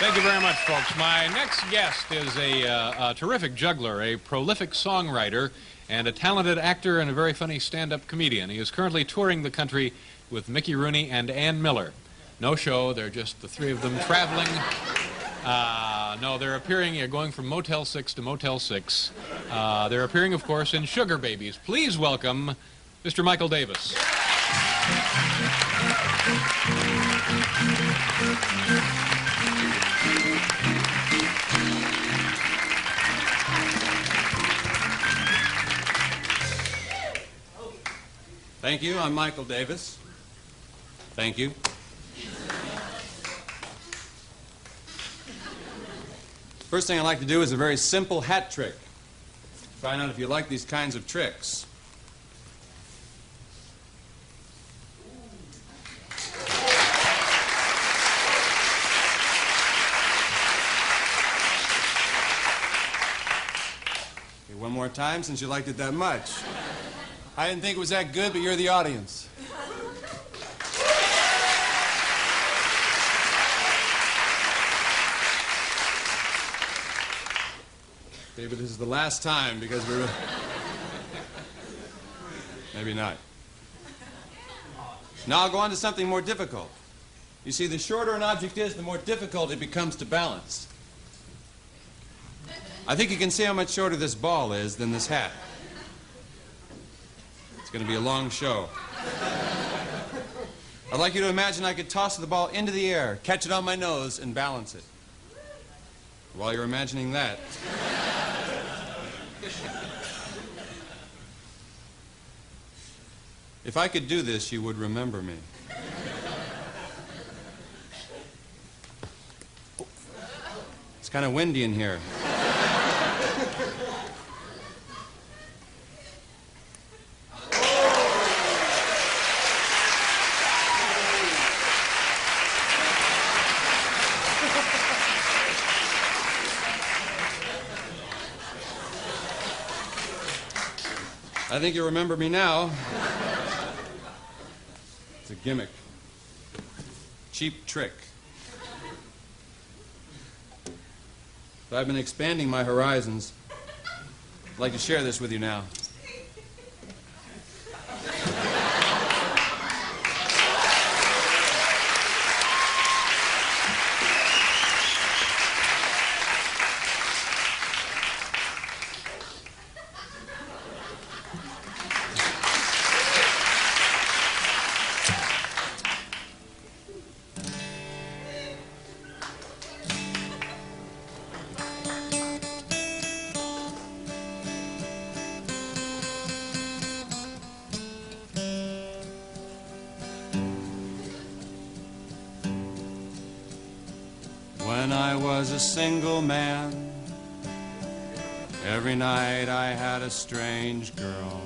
Thank you very much, folks. My next guest is a terrific juggler, a prolific songwriter, and a talented actor and a very funny stand-up comedian. He is currently touring the country with Mickey Rooney and Ann Miller. No show, they're just the three of them traveling. No, they're appearing, going from Motel 6 to Motel 6. They're appearing, of course, in Sugar Babies. Please welcome Mr. Michael Davis. Thank you. I'm Michael Davis. Thank you. First thing I'd like to do is a very simple hat trick. Find out if you like these kinds of tricks. Okay, one more time since you liked it that much. I didn't think it was that good, but you're the audience. David, this is the last time because we're... Maybe not. Now I'll go on to something more difficult. You see, the shorter an object is, the more difficult it becomes to balance. I think you can see how much shorter this ball is than this hat. It's going to be a long show. I'd like you to imagine I could toss the ball into the air, catch it on my nose, and balance it. While you're imagining that... If I could do this, you would remember me. It's kind of windy in here. I think you remember me now. It's a gimmick. Cheap trick. But I've been expanding my horizons. I'd like to share this with you now. When I was a single man, every night I had a strange girl.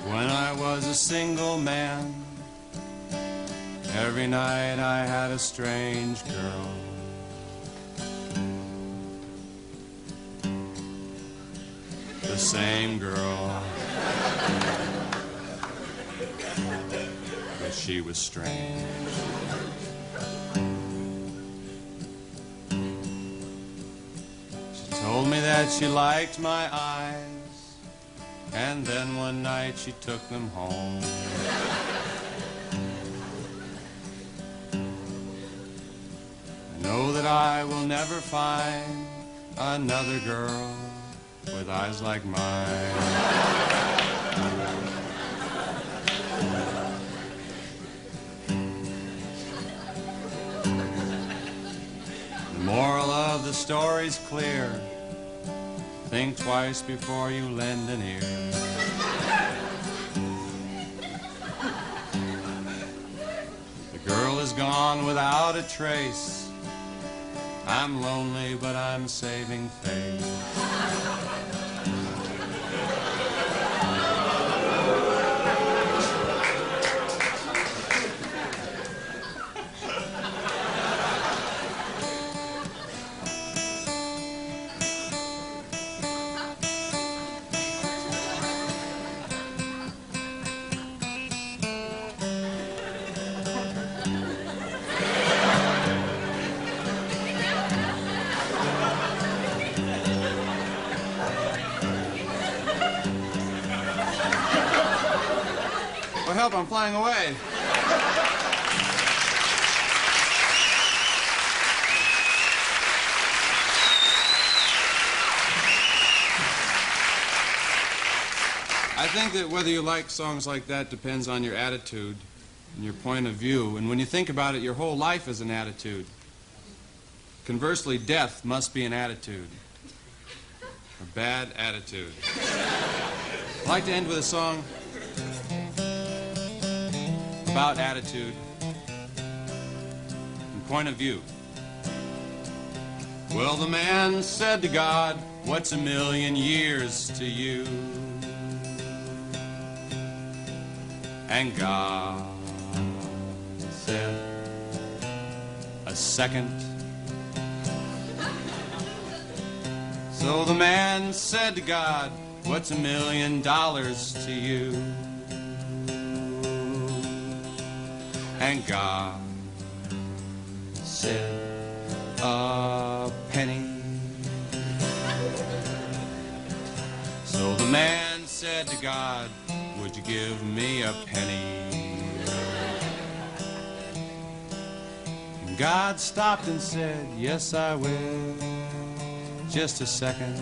When I was a single man, every night I had a strange girl. The same girl. But she was strange. She told me that she liked my eyes, and then one night she took them home. I know that I will never find another girl with eyes like mine. The moral of the story's clear. Think twice before you lend an ear. The girl is gone without a trace. I'm lonely, but I'm saving face. flying away. I think that whether you like songs like that depends on your attitude and your point of view. And when you think about it, your whole life is an attitude. Conversely, death must be an attitude. A bad attitude. I'd like to end with a song about attitude and point of view. Well, the man said to God, "What's a million years to you?" And God said, "A second." So the man said to God, "What's $1 million to you?" And God said, "A penny." So the man said to God, "Would you give me a penny?" And God stopped and said, "Yes, I will. Just a second."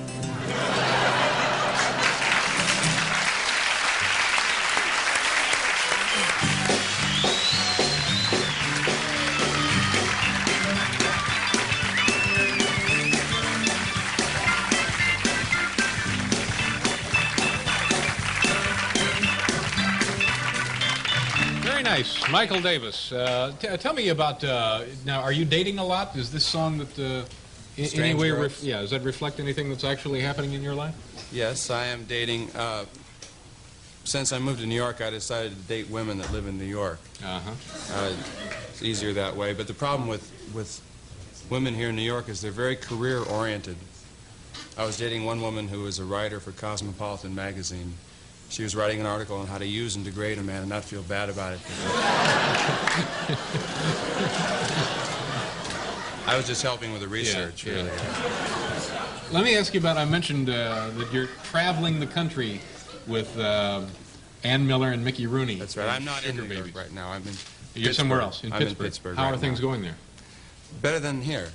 Very nice. Michael Davis. Tell me about, now, are you dating a lot? Is this song that... Strange Girls? Yeah, does that reflect anything that's actually happening in your life? Yes, I am dating. Since I moved to New York, I decided to date women that live in New York. It's easier that way. But the problem with women here in New York is they're very career-oriented. I was dating one woman who was a writer for Cosmopolitan magazine. She was writing an article on how to use and degrade a man and not feel bad about it. I was just helping with the research, yeah. really. Let me ask you about, I mentioned that you're traveling the country with Ann Miller and Mickey Rooney. That's right. I'm not in Sugar New York Babies. right now. I'm in You're Pittsburgh. somewhere else, in I'm Pittsburgh. in Pittsburgh How right are things now. going there? Better than here.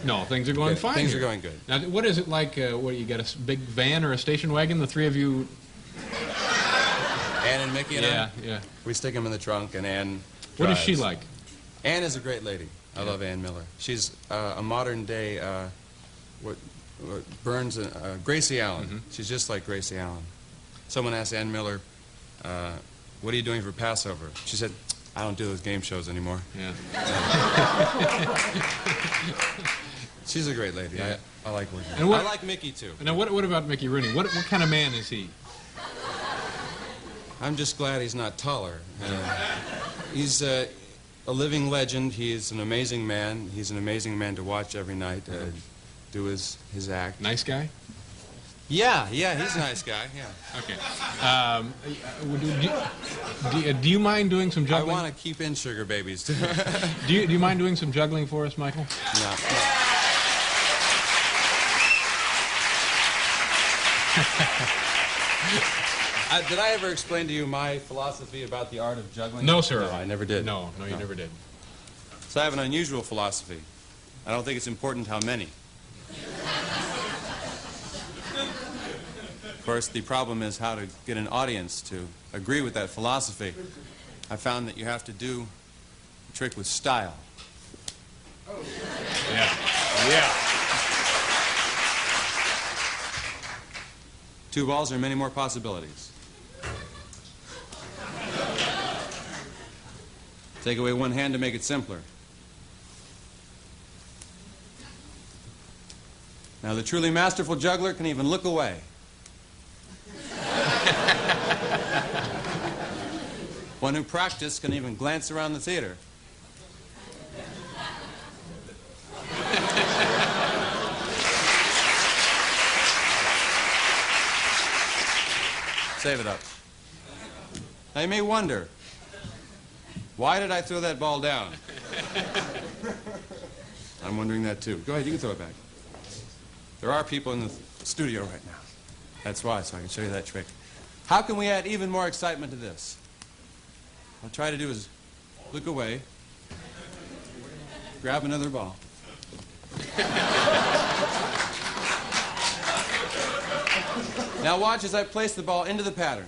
No, things are going Good. fine. Things here. are going good. Now, what is it like? What, you got a big van or a station wagon? The three of you? Ann and Mickey and I? Yeah. We stick them in the trunk, and Ann What is drives. she like? Ann is a great lady. I love Ann Miller. She's a modern-day, what Burns, Gracie Allen. Mm-hmm. She's just like Gracie Allen. Someone asked Ann Miller, "What are you doing for Passover?" She said, "I don't do those game shows anymore." Yeah. She's a great lady. Yeah. I like working. And what- I like Mickey, too. Now, what about Mickey Rooney? What kind of man is he? I'm just glad he's not taller. He's a living legend. He is an amazing man. He's an amazing man to watch every night, do his act. Nice guy? Yeah, he's a nice guy, yeah. Okay. Do you mind doing some I juggling? want to keep in Sugar Babies, too. Do you mind doing some juggling for us, Michael? No. Did I ever explain to you my philosophy about the art of juggling? No, sir. No, I never did. No, you never did. So I have an unusual philosophy. I don't think it's important how many. Of course, the problem is how to get an audience to agree with that philosophy. I found that you have to do the trick with style. Yeah. Two balls, there are many more possibilities. Take away one hand to make it simpler. Now, the truly masterful juggler can even look away. One who practiced can even glance around the theater. Save it up. Now, you may wonder, why did I throw that ball down? I'm wondering that, too. Go ahead, you can throw it back. There are people in the studio right now. That's why, so I can show you that trick. How can we add even more excitement to this? I'll try to do is look away, grab another ball. Now watch as I place the ball into the pattern.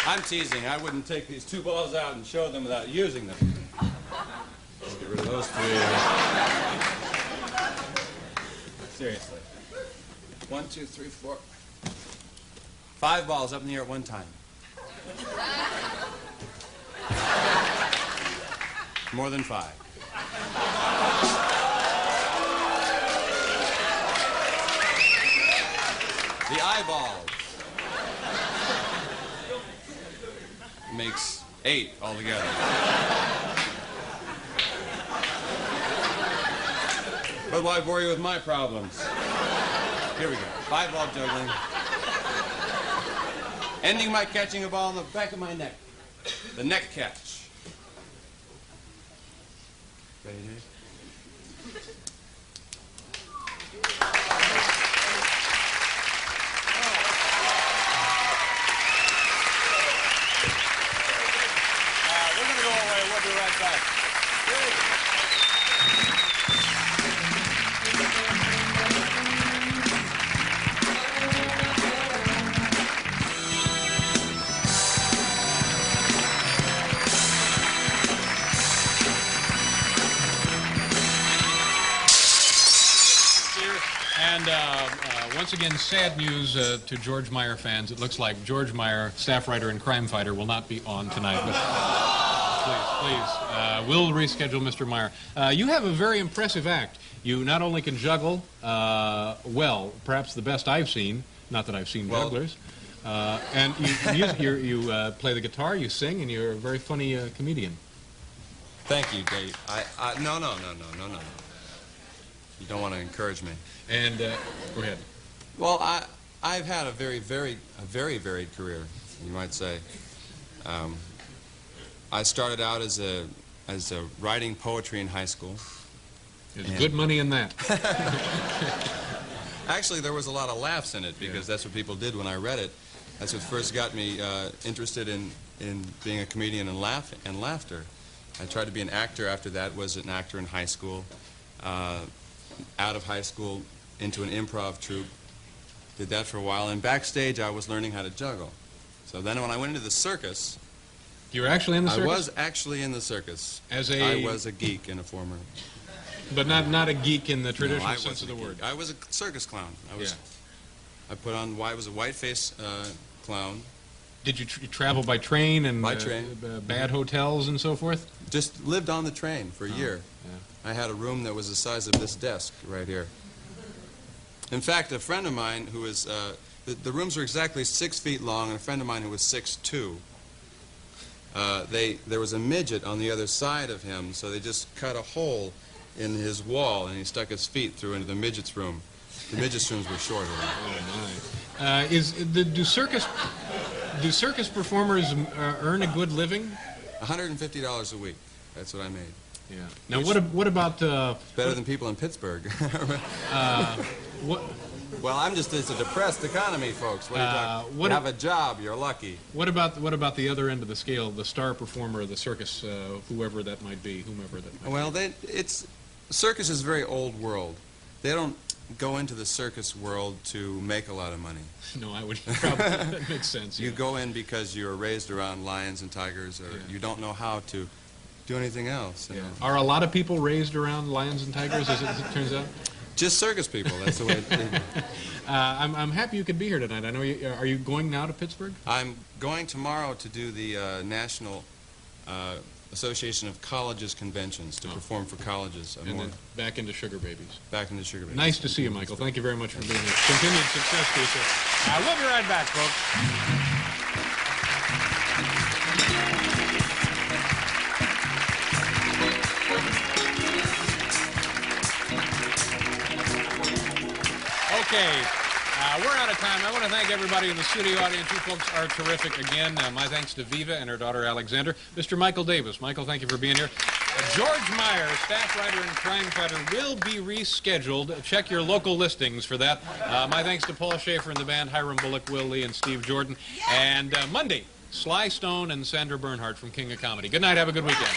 I'm teasing. I wouldn't take these two balls out and show them without using them. Let's get rid of those three. Seriously. 1, 2, 3, 4. 5 balls up in the air at one time. More than 5. The eyeballs. Makes 8 altogether. But why bore you with my problems? Here we go. 5-ball juggling. Ending my catching a ball in the back of my neck. The neck catch. Ready, Dave? We'll be right back. And once again, sad news to George Meyer fans. It looks like George Meyer, staff writer and crime fighter, will not be on tonight. But please, we'll reschedule Mr. Meyer. You have a very impressive act. You not only can juggle well, perhaps the best I've seen, not that I've seen jugglers, and you play the guitar, you sing, and you're a very funny comedian. Thank you, Dave. No. You don't want to encourage me. And go ahead. Well, I've had a very varied career, you might say. I started out as writing poetry in high school. There's good money in that. Actually, there was a lot of laughs in it because that's what people did when I read it. That's what first got me interested in being a comedian and laughter. I tried to be an actor after that, was an actor in high school. Out of high school, into an improv troupe. Did that for a while, and backstage I was learning how to juggle. So then when I went into the circus... You were actually in the circus? I was actually in the circus. I was a geek in a former... But not a geek in the traditional sense of the word. I was a circus clown. I put on... I was a white-face clown. Did you travel by train and by train. Bad hotels and so forth? Just lived on the train for a year. Yeah. I had a room that was the size of this desk right here. In fact, a friend of mine who was... the rooms were exactly 6 feet long, and a friend of mine who was 6'2", there was a midget on the other side of him, so they just cut a hole in his wall, and he stuck his feet through into the midget's room. The midget's rooms were shorter. Oh, my. Do circus performers earn a good living? $150 a week. That's what I made. Yeah. Now, what about... better than people in Pittsburgh. What? Well, it's a depressed economy, folks. What are you talking? You have a job, you're lucky. What about the other end of the scale, the star performer of the circus, whoever that might be, whomever that might be? Well, circus is a very old world. They don't go into the circus world to make a lot of money. No, I would probably... That makes sense. You go in because you're raised around lions and tigers, or you don't know how to do anything else. You know? Are a lot of people raised around lions and tigers, as it turns out? Just circus people. That's the way. I'm happy you could be here tonight. I know you. Are you going now to Pittsburgh? I'm going tomorrow to do the national Association of Colleges conventions to perform for colleges. And then back into Sugar Babies. Back into Sugar Babies. Nice to see you, Michael. Thank you very much for being here. Continued success to you, sir. We'll be right back, folks. Okay. We're out of time. I want to thank everybody in the studio audience. You folks are terrific again. My thanks to Viva and her daughter Alexander. Mr. Michael Davis. Michael, thank you for being here. George Meyer, staff writer and crime fighter, will be rescheduled. Check your local listings for that. My thanks to Paul Schaefer and the band, Hiram Bullock, Will Lee, and Steve Jordan. And Monday, Sly Stone and Sandra Bernhardt from King of Comedy. Good night. Have a good weekend.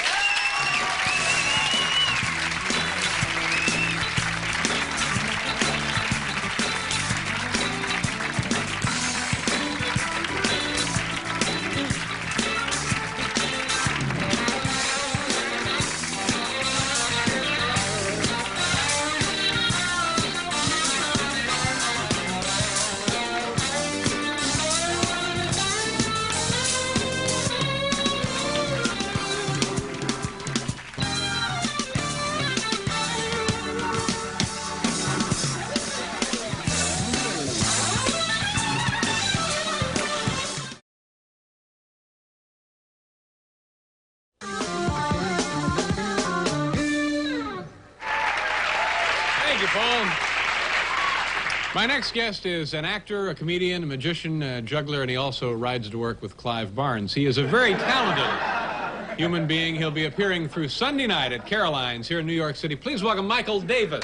My next guest is an actor, a comedian, a magician, a juggler, and he also rides to work with Clive Barnes. He is a very talented human being. He'll be appearing through Sunday night at Caroline's here in New York City. Please welcome Michael Davis.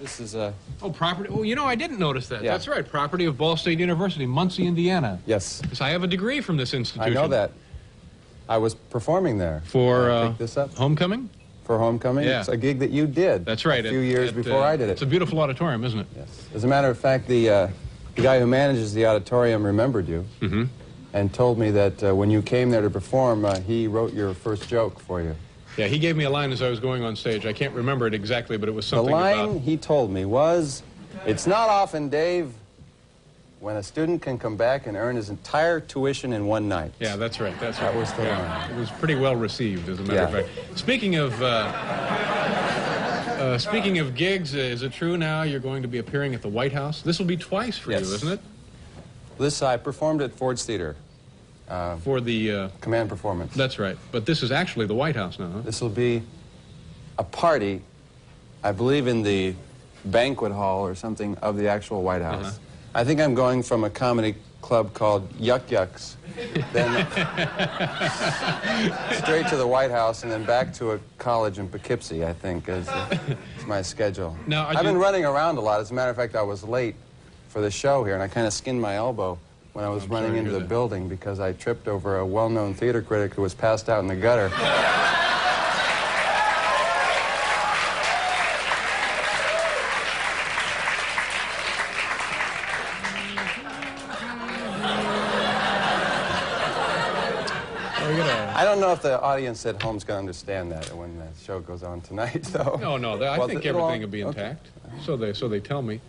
This is a... Oh, property. Oh, you know, I didn't notice that. Yeah. That's right. Property of Ball State University, Muncie, Indiana. Yes. Yes, I have a degree from this institution. I know that. I was performing there. For pick this up? homecoming? For homecoming? Yeah. It's a gig that you did. That's right. A few years before I did it. It's a beautiful auditorium, isn't it? Yes. As a matter of fact, the guy who manages the auditorium remembered you and told me that when you came there to perform, he wrote your first joke for you. Yeah, he gave me a line as I was going on stage. I can't remember it exactly, but it was The something line he told me was, "It's not often, Dave, when a student can come back and earn his entire tuition in one night." Yeah, that's right. That's right. That was the line. It was pretty well received, as a matter of fact. Speaking of gigs, is it true now you're going to be appearing at the White House? This will be twice for you, isn't it? This, I performed at Ford's Theater. For the... Command performance. That's right. But this is actually the White House now, huh? This will be a party, I believe, in the banquet hall or something of the actual White House. I think I'm going from a comedy club called Yuck Yucks, then straight to the White House, and then back to a college in Poughkeepsie, I think, is my schedule. Now, I've been running around a lot. As a matter of fact, I was late for the show here, and I kind of skinned my elbow when I was running into the building because I tripped over a well-known theater critic who was passed out in the gutter. I don't know if the audience at home's going to understand that when the show goes on tonight, though. No, I think everything will be intact. Okay. So they tell me.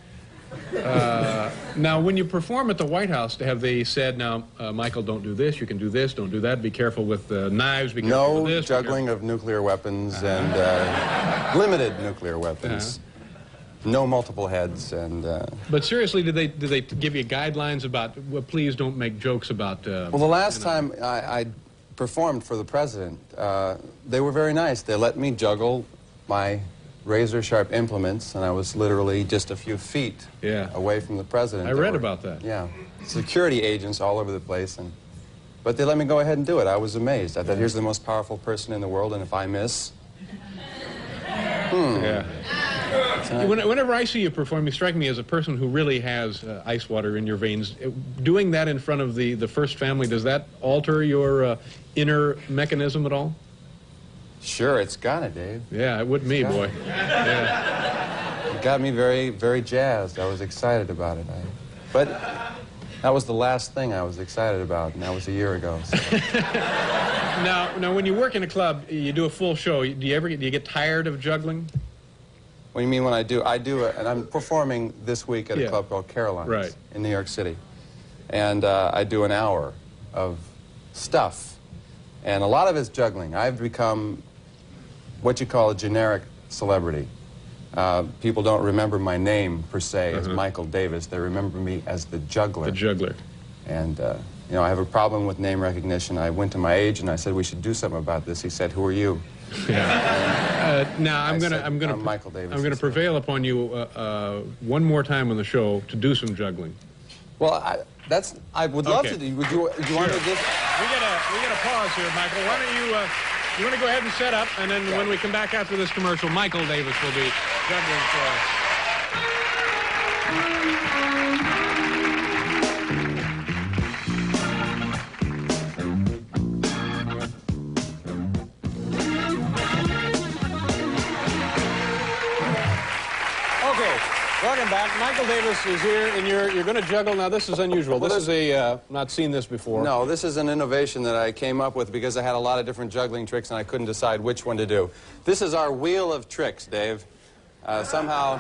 Now, when you perform at the White House, have they said, now, Michael, don't do this, you can do this, don't do that, be careful with knives, be careful with this? No juggling of nuclear weapons and limited nuclear weapons. No multiple heads and... But seriously, did they give you guidelines about, well, please don't make jokes about... well, the last time I performed for the president, they were very nice. They let me juggle my razor-sharp implements, and I was literally just a few feet away from the president. I read about that. Yeah. Security agents all over the place, but they let me go ahead and do it. I was amazed. I thought, here's the most powerful person in the world, and if I miss... Yeah. Whenever I see you perform, you strike me as a person who really has ice water in your veins. Doing that in front of the First Family, does that alter your inner mechanism at all? Sure, it's got it, Dave. Yeah, it would me, boy. Yeah. It got me very, very jazzed. I was excited about it. But that was the last thing I was excited about, and that was a year ago. So. Now, when you work in a club, you do a full show. Do you get tired of juggling? What do you mean when I do? And I'm performing this week at a club called Caroline's in New York City. And I do an hour of stuff. And a lot of it's juggling. I've become what you call a generic celebrity. People don't remember my name, per se, as Michael Davis. They remember me as the Juggler. The Juggler. And, you know, I have a problem with name recognition. I went to my agent and I said, we should do something about this. He said, who are you? Yeah. Now, I'm Michael Davis. I'm gonna prevail upon you one more time on the show to do some juggling. Well, I would love to do. Would you want to just... We get a pause here, Michael. Why don't you want to go ahead and set up, and then when we come back after this commercial, Michael Davis will be juggling for us. Welcome back. Michael Davis is here, and you're going to juggle. Now, this is unusual. This is a, not seen this before. No, this is an innovation that I came up with because I had a lot of different juggling tricks, and I couldn't decide which one to do. This is our wheel of tricks, Dave. Somehow,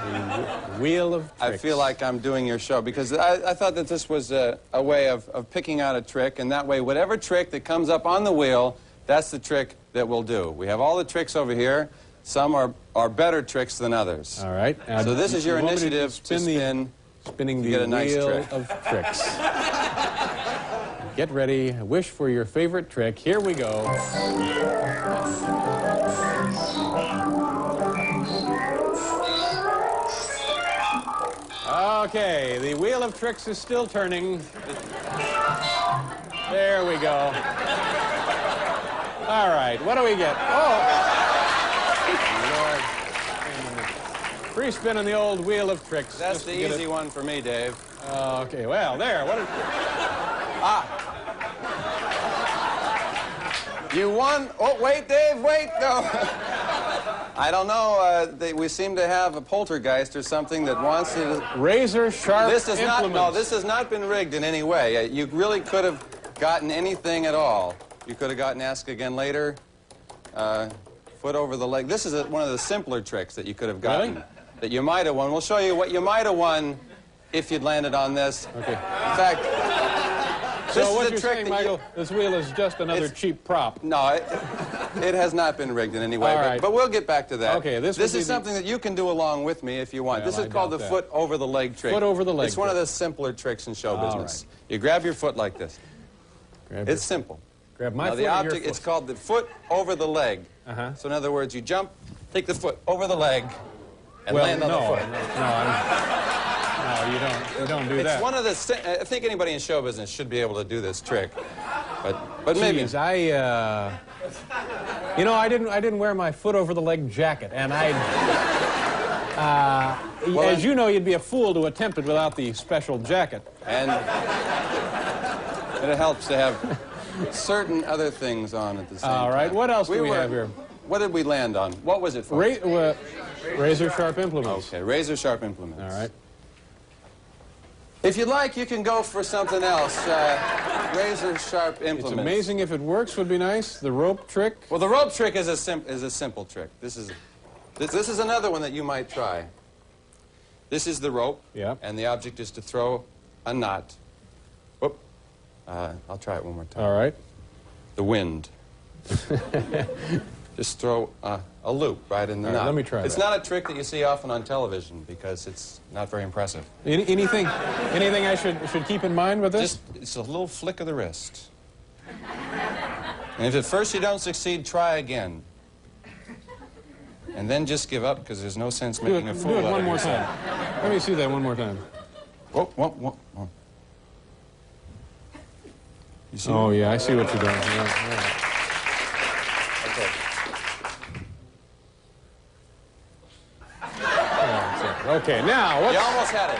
wheel of tricks. I feel like I'm doing your show, because I thought that this was a way of picking out a trick, and that way, whatever trick that comes up on the wheel, that's the trick that we'll do. We have all the tricks over here. Some are better tricks than others. All right. So this is your initiative to spinning the get a nice wheel trick. of tricks. Get ready. Wish for your favorite trick. Here we go. Okay, the wheel of tricks is still turning. There we go. All right, what do we get? Oh! Lord. Free spin on the old wheel of tricks. That's the easy one for me, Dave. Okay, well, there. What is... You won. Oh, wait, Dave, wait. No. I don't know. We seem to have a poltergeist or something that wants to... Razor sharp implements. No, this has not been rigged in any way. You really could have gotten anything at all. You could have gotten Ask Again Later, foot over the leg. This is one of the simpler tricks that you could have gotten. Really? That you might have won. We'll show you what you might have won if you'd landed on this. Okay. In fact, so what you're saying, Michael, this wheel is just another cheap prop. No, it has not been rigged in any way. All right. But we'll get back to that. Okay, this is something that you can do along with me if you want. Well, this is called the foot over the leg trick. Foot over the leg It's one of the simpler tricks in show All business. right. You grab your foot like this. It's simple. Grab my foot the or object, your foot? It's called the foot over the leg. So in other words, you jump, take the foot over the leg, and land on the foot. No, you don't do that. It's one of the... I think anybody in show business should be able to do this trick. But maybe... Jeez, you know, I didn't wear my foot over the leg jacket, and as you know, you'd be a fool to attempt it without the special jacket. And it helps to have certain other things on at the same time. All right, what else do we have here? What did we land on? What was it for? Razor sharp implements. Okay, razor sharp implements. All right. If you'd like, you can go for something else. Razor sharp implements. It's amazing if it works. Would be nice. The rope trick. Well, the rope trick is a simple trick. This is another one that you might try. This is the rope. Yeah. And the object is to throw a knot. Whoop. I'll try it one more time. All right. The wind. Just throw a loop right in the knot. Let me try It's not a trick that you see often on television because it's not very impressive. Anything I should keep in mind with this? It's a little flick of the wrist. And if at first you don't succeed, try again. And then just give up because there's no sense making a fool out of Do it one more yourself. time. Let me see that one more time. Whoa, whoa, whoa, whoa. You see Oh, yeah, I see what you're doing. Yeah. Okay. Okay, now You almost had it.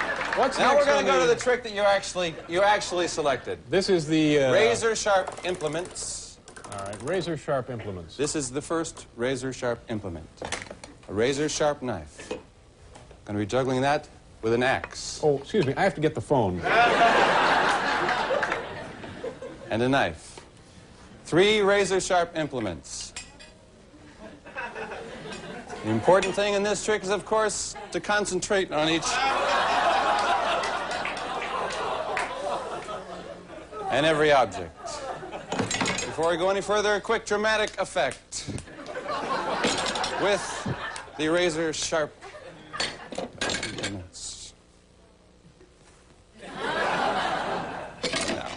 Now we're going to go to the trick that you actually selected. This is the razor sharp implements. All right, razor sharp implements. This is the first razor sharp implement. A razor sharp knife. Going to be juggling that with an axe. Oh, excuse me, I have to get the phone. And a knife. 3 razor sharp implements. The important thing in this trick is, of course, to concentrate on each and every object. Before we go any further, a quick dramatic effect with the razor sharp implements. Now,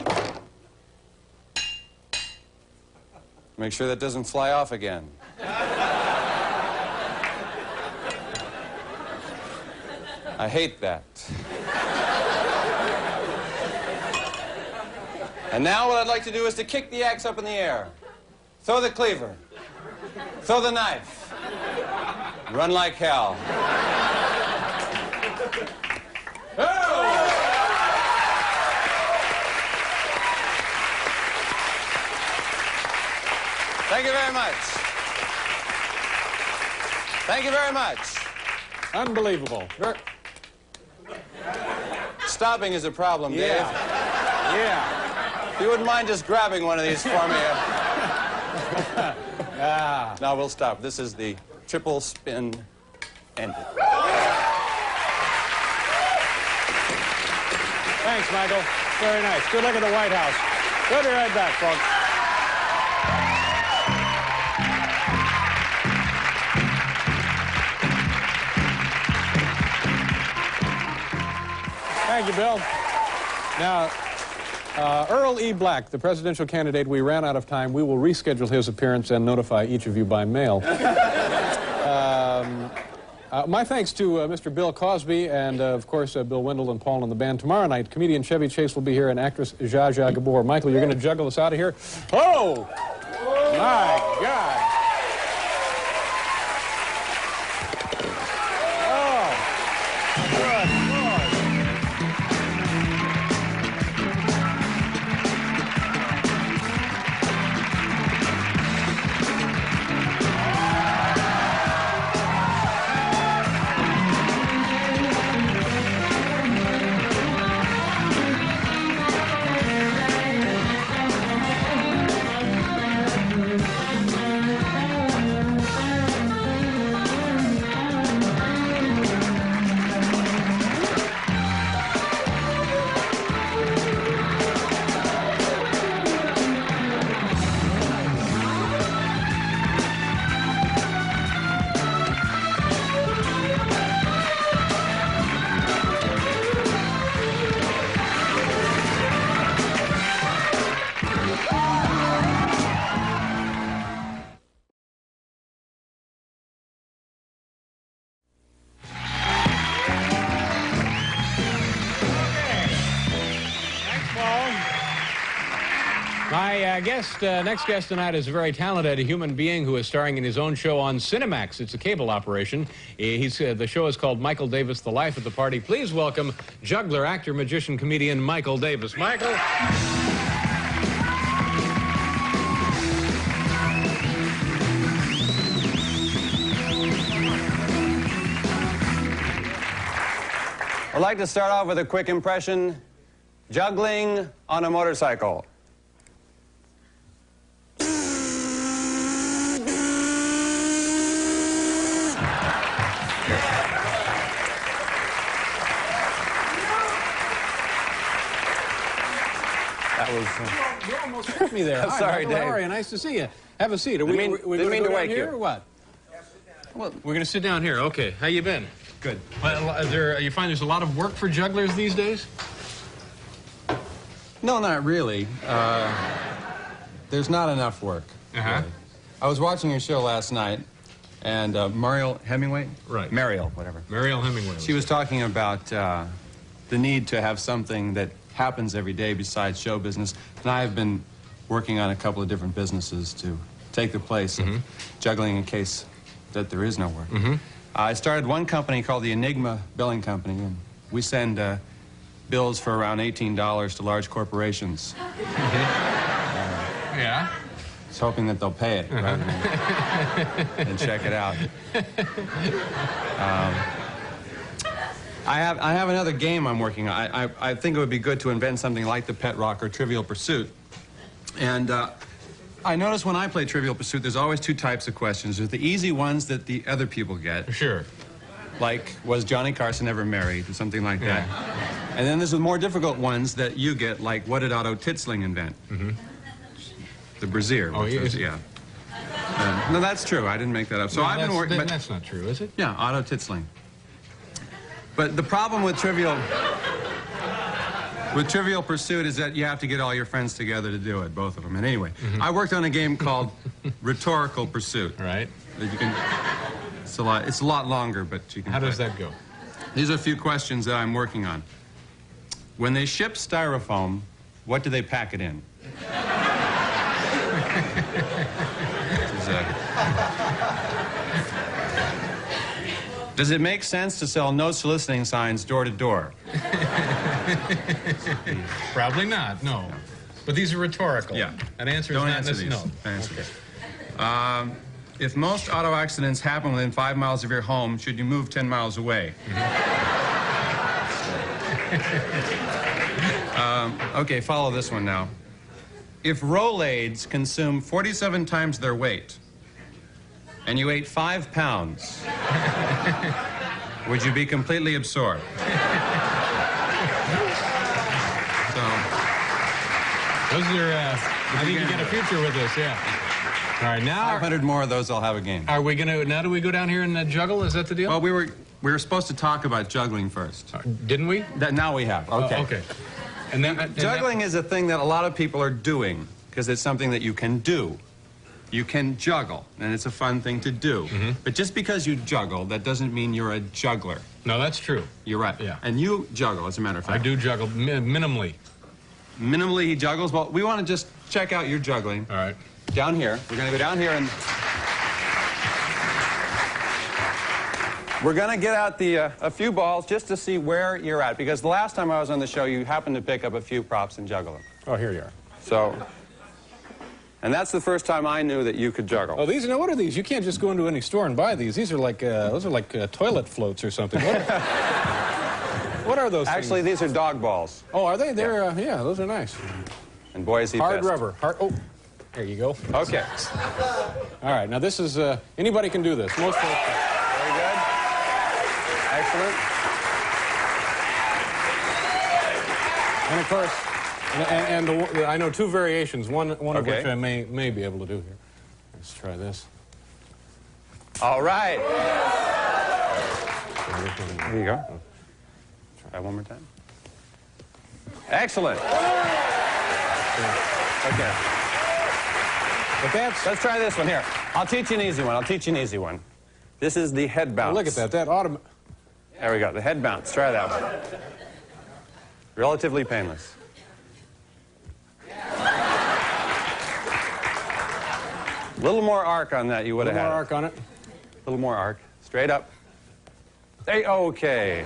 make sure that doesn't fly off again. I hate that. And now what I'd like to do is to kick the axe up in the air, throw the cleaver, throw the knife, run like hell. Oh! Thank you very much. Thank you very much. Unbelievable. Stopping is a problem, Dave. Yeah. If you wouldn't mind just grabbing one of these for me. Now we'll stop. This is the triple spin ended. Thanks, Michael. Very nice. Good luck at the White House. We'll be right back, folks. Thank you, Bill. Now, Earl E. Black, the presidential candidate, we ran out of time. We will reschedule his appearance and notify each of you by mail. My thanks to Mr. Bill Cosby and, of course, Bill Wendell and Paul and the band. Tomorrow night, comedian Chevy Chase will be here and actress Zsa Zsa Gabor. Michael, you're going to juggle us out of here? Oh! My God! Oh! Good Lord! My next guest tonight is a very talented human being who is starring in his own show on Cinemax. It's a cable operation. The show is called Michael Davis, The Life at the Party. Please welcome juggler, actor, magician, comedian Michael Davis. Michael. I'd like to start off with a quick impression. Juggling on a motorcycle. That was... You almost hit me there. Sorry, Michael, Dave. how are you? Nice to see you. Have a seat. Are Didn't we mean going to to wake here you. or what? Well, we're going to sit down here. Okay. How you been? Good. Well, you find there's a lot of work for jugglers these days? No, not really. There's not enough work. Uh-huh. Really. I was watching your show last night, and Mariel Hemingway? Right. Mariel, whatever. Mariel Hemingway. She was talking about the need to have something that happens every day besides show business. And I have been working on a couple of different businesses to take the place of juggling in case that there is no work. I started one company called the Enigma Billing Company, and we send bills for around $18 to large corporations. Yeah? Just hoping that they'll pay it rather than check it out. I have another game I'm working on. I think it would be good to invent something like the Pet Rock or Trivial Pursuit. And I notice when I play Trivial Pursuit, there's always two types of questions. There's the easy ones that the other people get. Sure. Like, was Johnny Carson ever married? Or something like that. And then there's the more difficult ones that you get, like, what did Otto Titzling invent? The brassiere. Oh, yeah. No, that's true. I didn't make that up. So no, I've been working. That's not true, is it? Yeah, Otto Titzling. But the problem with Trivial Pursuit is that you have to get all your friends together to do it, both of them. And anyway, I worked on a game called Rhetorical Pursuit. Right. That you can. It's a lot longer, but you can. How does that go? These are a few questions that I'm working on. When they ship styrofoam, what do they pack it in? Does it make sense to sell no soliciting signs door to door? Probably not, no. But these are rhetorical. Yeah. An answer Don't is not answer these. no. Answer these. If most auto accidents happen within 5 miles of your home, should you move 10 miles away? Okay, follow this one now. If Rolaids consume 47 times their weight, and you ate 5 pounds, would you be completely absorbed? So, those are, I think you got a future with this, yeah. All right, now... 500 more of those, I'll have a game. Are we going to, now do we go down here and juggle? Is that the deal? Well, we were supposed to talk about juggling first. Didn't we? Now we have, okay. Okay. And then... Juggling is a thing that a lot of people are doing, because it's something that you can do. You can juggle, and it's a fun thing to do. But just because you juggle, that doesn't mean you're a juggler. No, that's true. You're right. Yeah. And you juggle, as a matter of fact. I do juggle, minimally. Minimally, he juggles. Well, we want to just check out your juggling. All right. Down here. We're going to go down here and... We're going to get out a few balls just to see where you're at, because the last time I was on the show, you happened to pick up a few props and juggle them. Oh, here you are. So... And that's the first time I knew that you could juggle. Oh, these, now what are these? You can't just go into any store and buy these. These are like, those are like toilet floats or something. What are those Actually, things? these are dog balls. Oh, are they? They're, yeah, those are nice. And boys eat Hard best. rubber. Oh, there you go. Okay. All right, now this is, anybody can do this. Most folks. Very good. Excellent. And of course, I know two variations, one of which I may be able to do here. Let's try this. All right. There you go. Try one more time. Excellent. Okay. But that's... Let's try this one here. I'll teach you an easy one. This is the head bounce. Oh, look at that. That automatic... There we go. The head bounce. Try that one. Relatively painless. A little more arc on that, you would have had. A little more arc on it. A little more arc. Straight up. Hey, okay.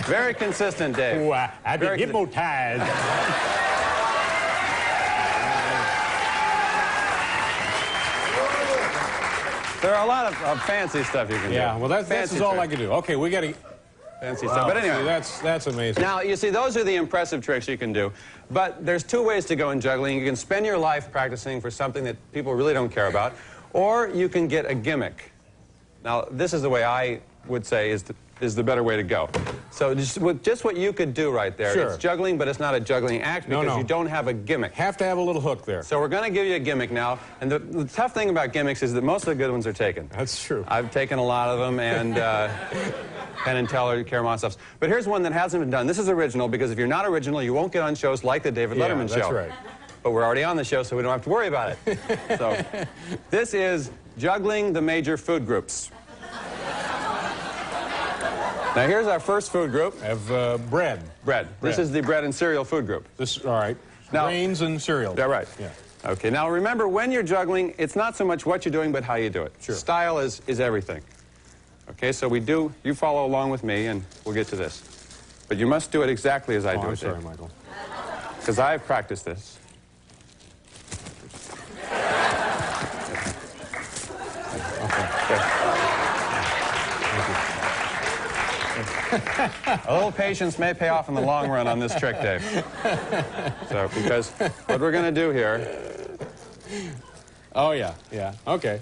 Very consistent, Dave. Oh, I've been hypnotized. There are a lot of fancy stuff you can do. Yeah, well, that's all I can do. Okay, we got to... Fancy stuff. But anyway. See, that's amazing. Now, you see, those are the impressive tricks you can do. But there's two ways to go in juggling. You can spend your life practicing for something that people really don't care about, or you can get a gimmick. Now, this is the way I would say is the better way to go. So just what you could do right there. Sure. It's juggling, but it's not a juggling act because you don't have a gimmick. Have to have a little hook there. So we're going to give you a gimmick now. And the tough thing about gimmicks is that most of the good ones are taken. That's true. I've taken a lot of them, and Penn and Teller, Karamazov's. But here's one that hasn't been done. This is original, because if you're not original, you won't get on shows like the David Letterman show. That's right. But we're already on the show, so we don't have to worry about it. So this is juggling the major food groups. Now, here's our first food group. I have bread. Bread. This is the bread and cereal food group. All right. Now, grains and cereal. Yeah, right. Yeah. Okay, now remember, when you're juggling, it's not so much what you're doing, but how you do it. Sure. Style is everything. Okay, so you follow along with me, and we'll get to this. But you must do it exactly as I do it. I'm sorry, Michael. Because I've practiced this. Okay. A little patience may pay off in the long run on this trick, Dave. So, because what we're going to do here... Oh, yeah, yeah, okay.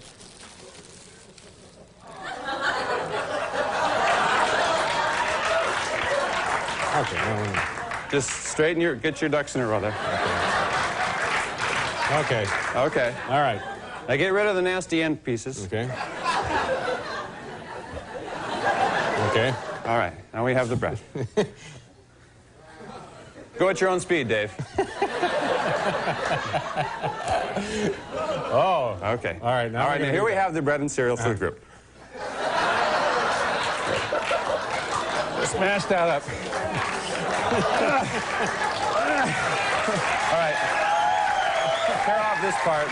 Okay, no. Just straighten get your ducks in a row there. Okay. Okay. All right. Now get rid of the nasty end pieces. Okay. Okay. All right. Now we have the bread. Go at your own speed, Dave. Oh. Okay. All right. Now here we have the bread and cereal food group. Smash that up. All right. Tear off this part.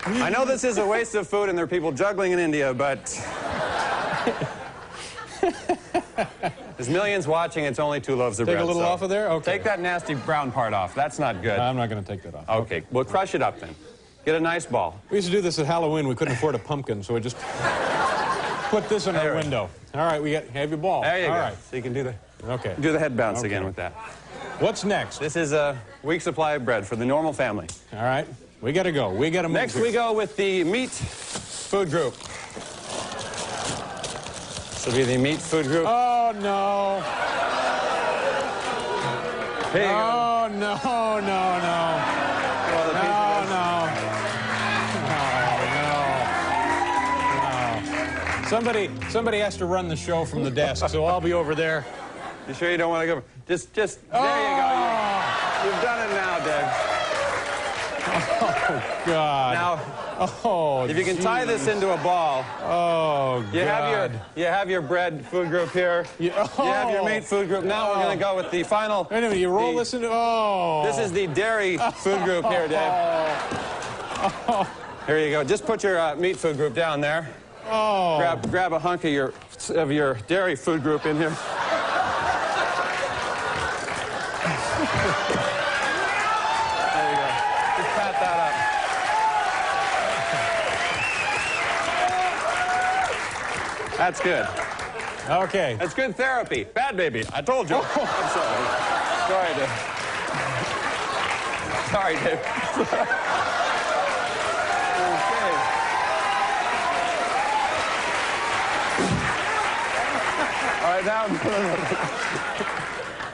I know this is a waste of food and there are people juggling in India, but there's millions watching. It's only 2 loaves of bread. Take a little off of there? Okay. Take that nasty brown part off. That's not good. I'm not going to take that off. Okay. Well, crush it up then. Get a nice ball. We used to do this at Halloween. We couldn't afford a pumpkin, so we just put this in our window. All right, have your ball. There you go. Right. So you can do the head bounce again with that. What's next? This is a week's supply of bread for the normal family. All right. We got to go. We got to move. Next, we go with the meat food group. This will be the meat food group. Oh, no. Here you go. Oh, no, no, no. Well, the Somebody has to run the show from the desk, so I'll be over there. You sure you don't want to go? Just, there you go. You've done it now, Dave. Oh, God. Now, if you can tie this into a ball. Oh, God. You have your bread food group here. You have your meat food group. Now we're going to go with the final. Wait a minute, you roll this into, This is the dairy food group here, Dave. Here you go. Just put your meat food group down there. Oh. Grab a hunk of your dairy food group in here. There you go. Just pat that up. That's good. Okay. That's good therapy. Bad baby. I told you. I'm sorry. Sorry, Dave. Sorry, Dave. All right, now.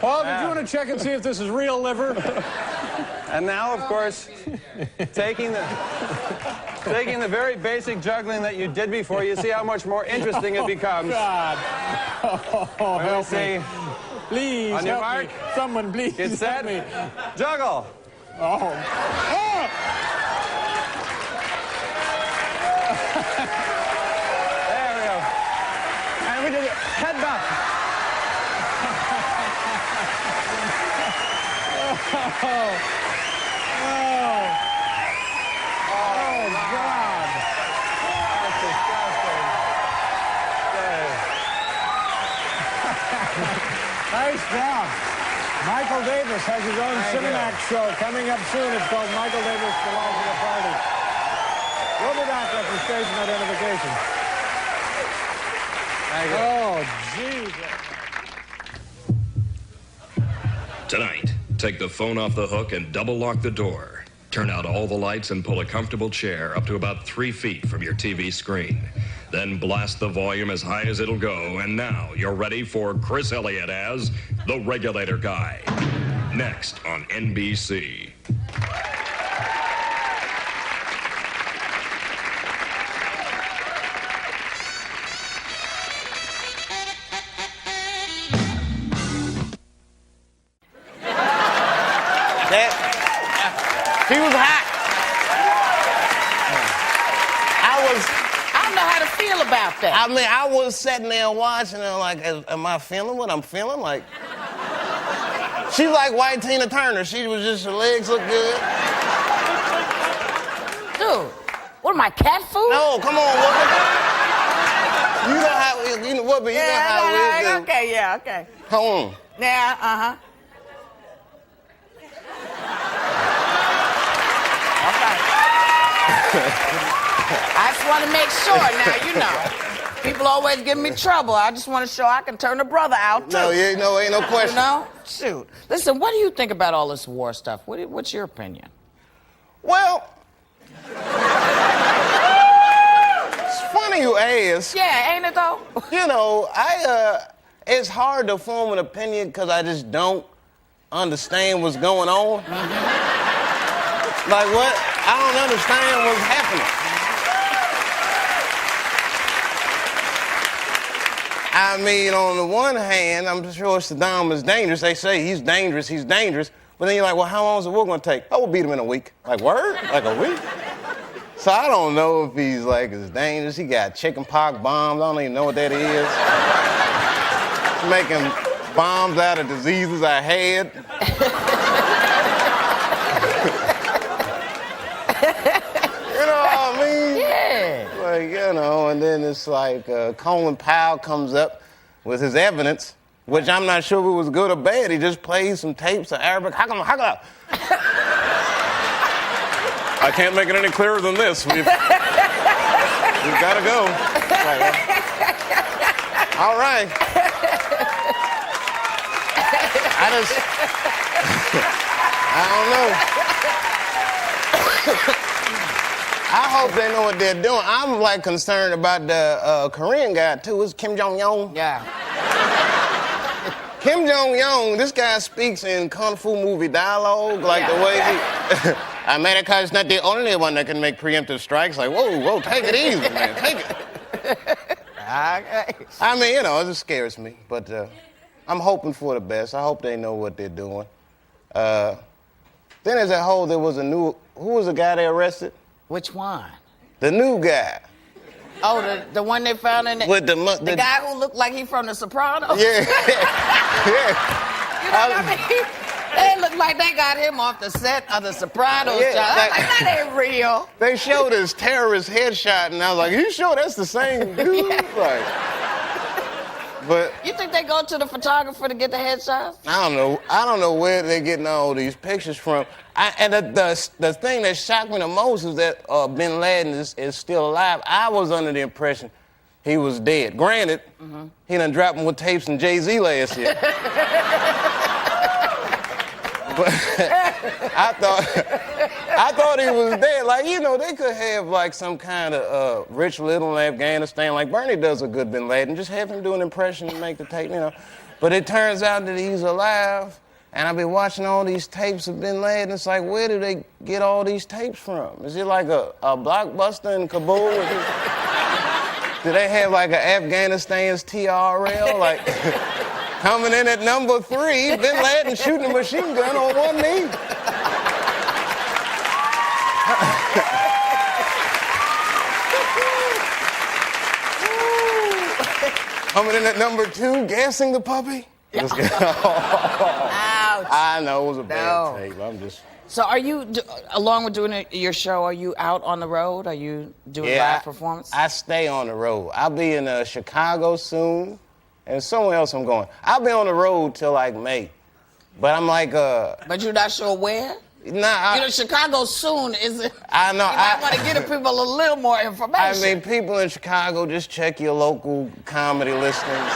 Paul, did you want to check and see if this is real liver? And now, of course, taking the very basic juggling that you did before, you see how much more interesting it becomes. God. Oh, help me. Please, on your help mark. me. Someone, please Get set. help me. Juggle. Oh. There we go. And we did it. Head back. God. That's disgusting. Nice job. Michael Davis has his own Cinemax show coming up soon. It's called Michael Davis, The Life of the Party. We'll be back after station identification. Oh, jeez. Tonight, take the phone off the hook and double lock the door. Turn out all the lights and pull a comfortable chair up to about 3 feet from your TV screen. Then blast the volume as high as it'll go. And now you're ready for Chris Elliott as the Regulator Guy. Next on NBC. He was hot. I don't know how to feel about that. I mean, I was sitting there watching and like, am I feeling what I'm feeling? Like, she's like white Tina Turner. She was just, her legs look good. Dude, what am I, cat food? No, come on, woman. You know how, you know what, but you know how it is. Okay, yeah, okay. Come on. Yeah, uh-huh. I just want to make sure now, you know. People always give me trouble. I just want to show I can turn a brother out, too. No, ain't no question. You know? Shoot. Listen, what do you think about all this war stuff? What's your opinion? Well, it's funny you ask. Yeah, ain't it, though? You know, it's hard to form an opinion because I just don't understand what's going on. Like what? I don't understand what's happening. I mean, on the one hand, I'm sure Saddam is dangerous. They say he's dangerous. But then you're like, well, how long is the war going to take? Oh, we'll beat him in a week. Like, word? Like a week? So I don't know if he's like as dangerous. He got chicken pox bombs. I don't even know what that is. He's making bombs out of diseases I had. You know what I mean? Yeah. Like, you know, and then it's like Colin Powell comes up with his evidence, which I'm not sure if it was good or bad. He just played some tapes of Arabic. I can't make it any clearer than this. We've got to go. Like, all right. I don't know. I hope they know what they're doing. I'm like concerned about the Korean guy too. It's Kim Jong-un. Yeah. Kim Jong-un, this guy speaks in Kung Fu movie dialogue, like the way he... America is not the only one that can make preemptive strikes. Like, whoa, take it easy, man, take it. Okay. I mean, you know, it just scares me, but I'm hoping for the best. I hope they know what they're doing. Then there's that whole, there was a new, who was the guy they arrested? Which one? The new guy. Oh, the one they found in the... With the guy who looked like he from The Sopranos? Yeah. Yeah. You know what I mean? They look like they got him off the set of The Sopranos. Yeah, I'm like, that ain't real. They showed his terrorist headshot, and I was like, you sure that's the same dude? Yeah. Like, but You think they go to the photographer to get the headshots? I don't know where they're getting all these pictures from. And the thing that shocked me the most is that bin Laden is still alive. I was under the impression he was dead. Granted, he done dropped him with tapes from Jay-Z last year. But I thought he was dead. Like, you know, they could have like some kind of Rich Little in Afghanistan, like Bernie does a good bin Laden. Just have him do an impression and make the tape, you know. But it turns out that he's alive, and I've been watching all these tapes of bin Laden. It's like, where do they get all these tapes from? Is it like a blockbuster in Kabul? Do they have like an Afghanistan's TRL? Like, coming in at number 3, bin Laden shooting a machine gun on one knee. Coming in at number 2, gassing the puppy. Ouch. I know it was a bad tape. I'm just... So are you, along with doing your show, are you out on the road? Are you doing live performance? I stay on the road. I'll be in Chicago soon, and somewhere else I'm going. I'll be on the road till like May. But I'm like... But you're not sure where? Nah, you know, Chicago soon isn't... I know. I want to give people a little more information. I mean, people in Chicago, just check your local comedy listings.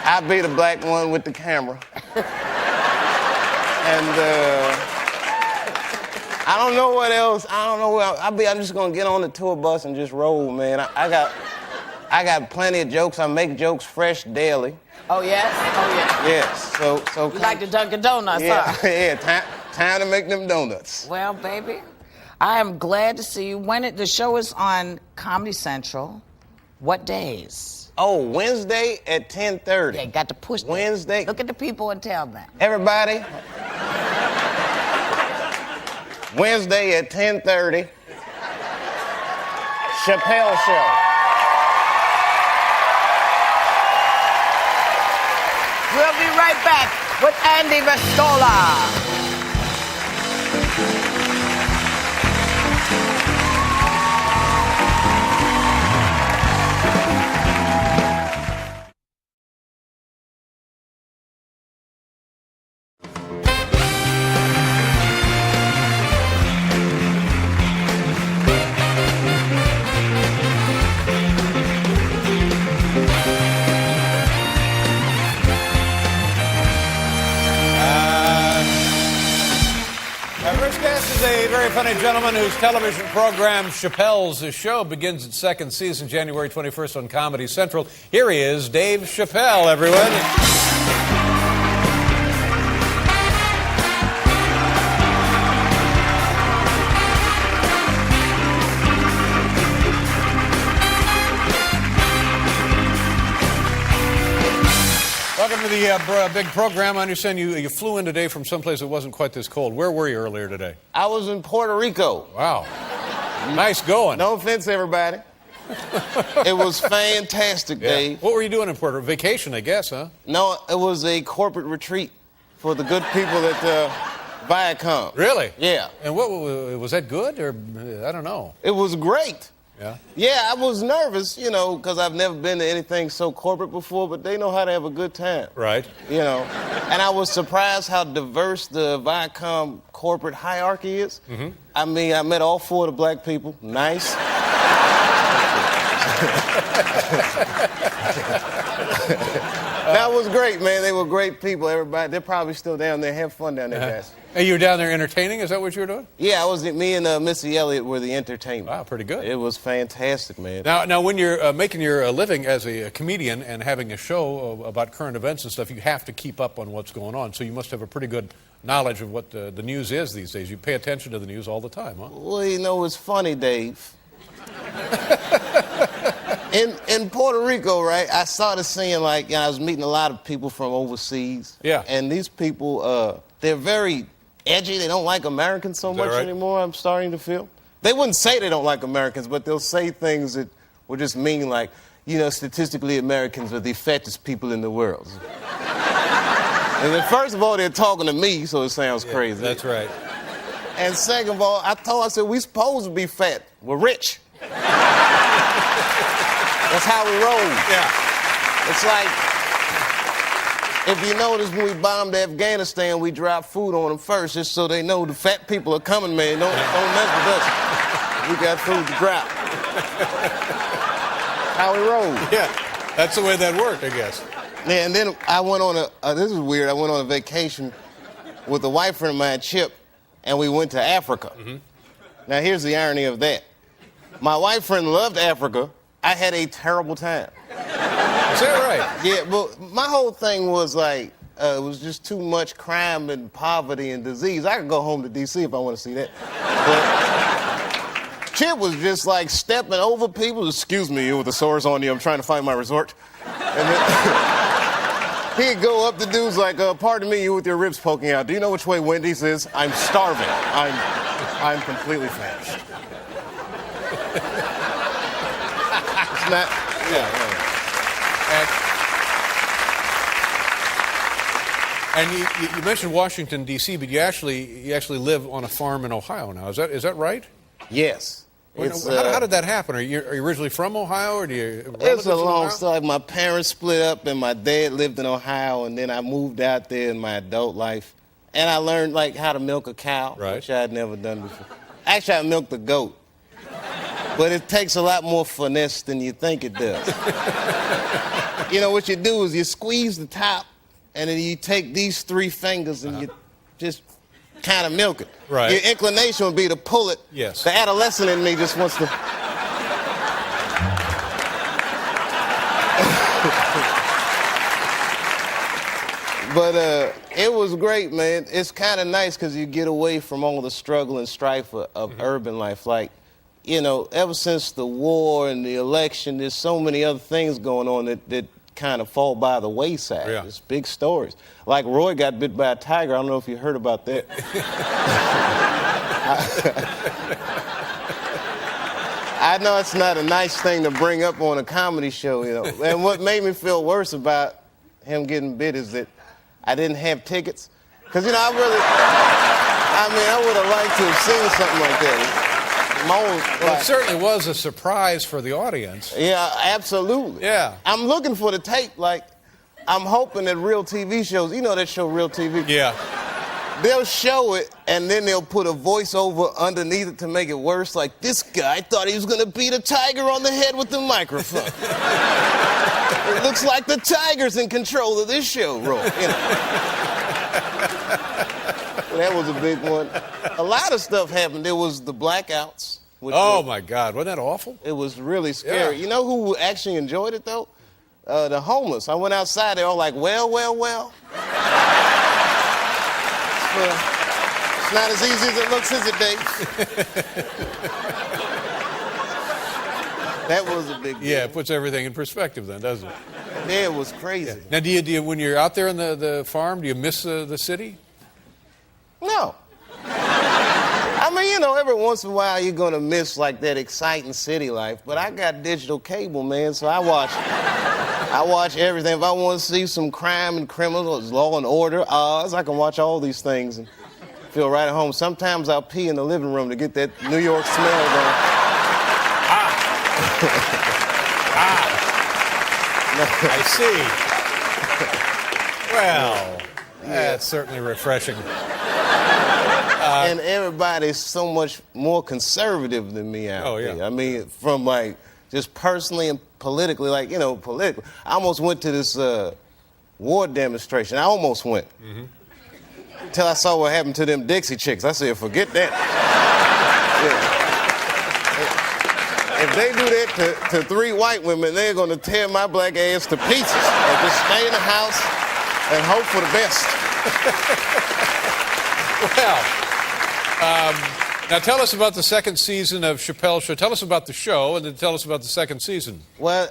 I'll be the black one with the camera. And I don't know what else. I don't know where I'm just gonna get on the tour bus and just roll, man. I got plenty of jokes. I make jokes fresh daily. Oh yes? Oh yeah. Yes. So you like the Dunkin' Donuts, huh? Yeah. Time to make them donuts. Well, baby, I am glad to see you. The show is on Comedy Central. What days? Oh, Wednesday at 10:30. Yeah, got to push that. Wednesday. Look at the people and tell them. Everybody. Wednesday at 10:30. Chappelle Show. We'll be right back with Andy Vestola. Our first guest is a very funny gentleman whose television program, Chappelle's Show, begins its second season January 21st on Comedy Central. Here he is, Dave Chappelle, everyone. Welcome to the big program. I understand you flew in today from someplace that wasn't quite this cold. Where were you earlier today? I was in Puerto Rico. Wow. Nice going. No offense, everybody. It was fantastic, Dave. What were you doing in Puerto Rico? Vacation, I guess, huh? No, it was a corporate retreat for the good people at Viacom. Really? Yeah. And what was that good, or I don't know? It was great. Yeah? Yeah, I was nervous, you know, because I've never been to anything so corporate before, but they know how to have a good time. Right. You know, and I was surprised how diverse the Viacom corporate hierarchy is. Mm-hmm. I mean, I met all four of the black people. Nice. That was great, man. They were great people, everybody. They're probably still down there. Have fun down there, guys. And you were down there entertaining? Is that what you were doing? Yeah, me and Missy Elliott were the entertainment. Wow, pretty good. It was fantastic, man. Now, when you're making your living as a comedian and having a show about current events and stuff, you have to keep up on what's going on. So you must have a pretty good knowledge of what the news is these days. You pay attention to the news all the time, huh? Well, you know, it's funny, Dave. In Puerto Rico, right, I started seeing, like, I was meeting a lot of people from overseas. Yeah. And these people, they're very edgy. They don't like Americans so much anymore, I'm starting to feel. They wouldn't say they don't like Americans, but they'll say things that would just mean, like, you know, statistically, Americans are the fattest people in the world. And then, first of all, they're talking to me, so it sounds crazy. That's right. And second of all, I said, we supposed to be fat. We're rich. That's how we roll. Yeah. It's like, if you notice, when we bombed Afghanistan, we dropped food on them first, just so they know the fat people are coming, man. Don't mess with us. We got food to drop. How we roll. Yeah, that's the way that worked, I guess. Yeah, and then I went on this is weird, I went on a vacation with a white friend of mine, Chip, and we went to Africa. Mm-hmm. Now, here's the irony of that. My white friend loved Africa. I had a terrible time. Is that right? Yeah, but my whole thing was like, it was just too much crime and poverty and disease. I could go home to D.C. if I want to see that. But Chip was just like stepping over people. Excuse me, you with the sores on you. I'm trying to find my resort. And then he'd go up to dudes like, pardon me, you with your ribs poking out. Do you know which way Wendy's is? I'm starving. I'm completely famished. It's not, And you mentioned Washington, D.C., but you actually live on a farm in Ohio now. Is that right? Yes. How did that happen? Are you originally from Ohio, or do you? It's a long story. My parents split up, and my dad lived in Ohio, and then I moved out there in my adult life, and I learned like how to milk a cow, which I had never done before. Actually, I milked a goat, but it takes a lot more finesse than you think it does. You know what you do is you squeeze the top, and then you take these three fingers and you just kind of milk it. Right. Your inclination would be to pull it. Yes. The adolescent in me just wants to. But it was great, man. It's kind of nice because you get away from all the struggle and strife of urban life. Like, you know, ever since the war and the election, there's so many other things going on that kind of fall by the wayside. Yeah. It's big stories. Like Roy got bit by a tiger. I don't know if you heard about that. I know it's not a nice thing to bring up on a comedy show, you know. And what made me feel worse about him getting bit is that I didn't have tickets. Because, you know, I would have liked to have seen something like that. Well, it certainly was a surprise for the audience. Yeah, absolutely. Yeah. I'm looking for the tape. Like, I'm hoping that Real TV shows, you know that show Real TV? Yeah. They'll show it, and then they'll put a voiceover underneath it to make it worse. Like, this guy thought he was going to beat a tiger on the head with the microphone. It looks like the tiger's in control of this show, Roy. You know. That was a big one. A lot of stuff happened. There was the blackouts. Oh, my God. Wasn't that awful? It was really scary. Yeah. You know who actually enjoyed it, though? The homeless. I went outside. They were like, well. It's not as easy as it looks, is it, Dave? That was a big deal. Yeah, it puts everything in perspective then, doesn't it? Yeah, it was crazy. Yeah. Now, do you, when you're out there on the farm, do you miss the city? No. I mean, you know, every once in a while you're gonna miss like that exciting city life, but I got digital cable, man, so I watch everything. If I want to see some crime and criminals, Law and Order, Oz, I can watch all these things and feel right at home. Sometimes I'll pee in the living room to get that New York smell going. I see. Well, that's certainly refreshing. And everybody's so much more conservative than me out there. I mean, from like just personally and politically, like, you know, politically. I almost went to this war demonstration. I almost went. Until I saw what happened to them Dixie chicks. I said, forget that. Yeah. If they do that to 3 white women, they're going to tear my black ass to pieces. Or just stay in the house and hope for the best. Well, now tell us about the second season of Chappelle's Show. Tell us about the show, and then tell us about the second season. Well,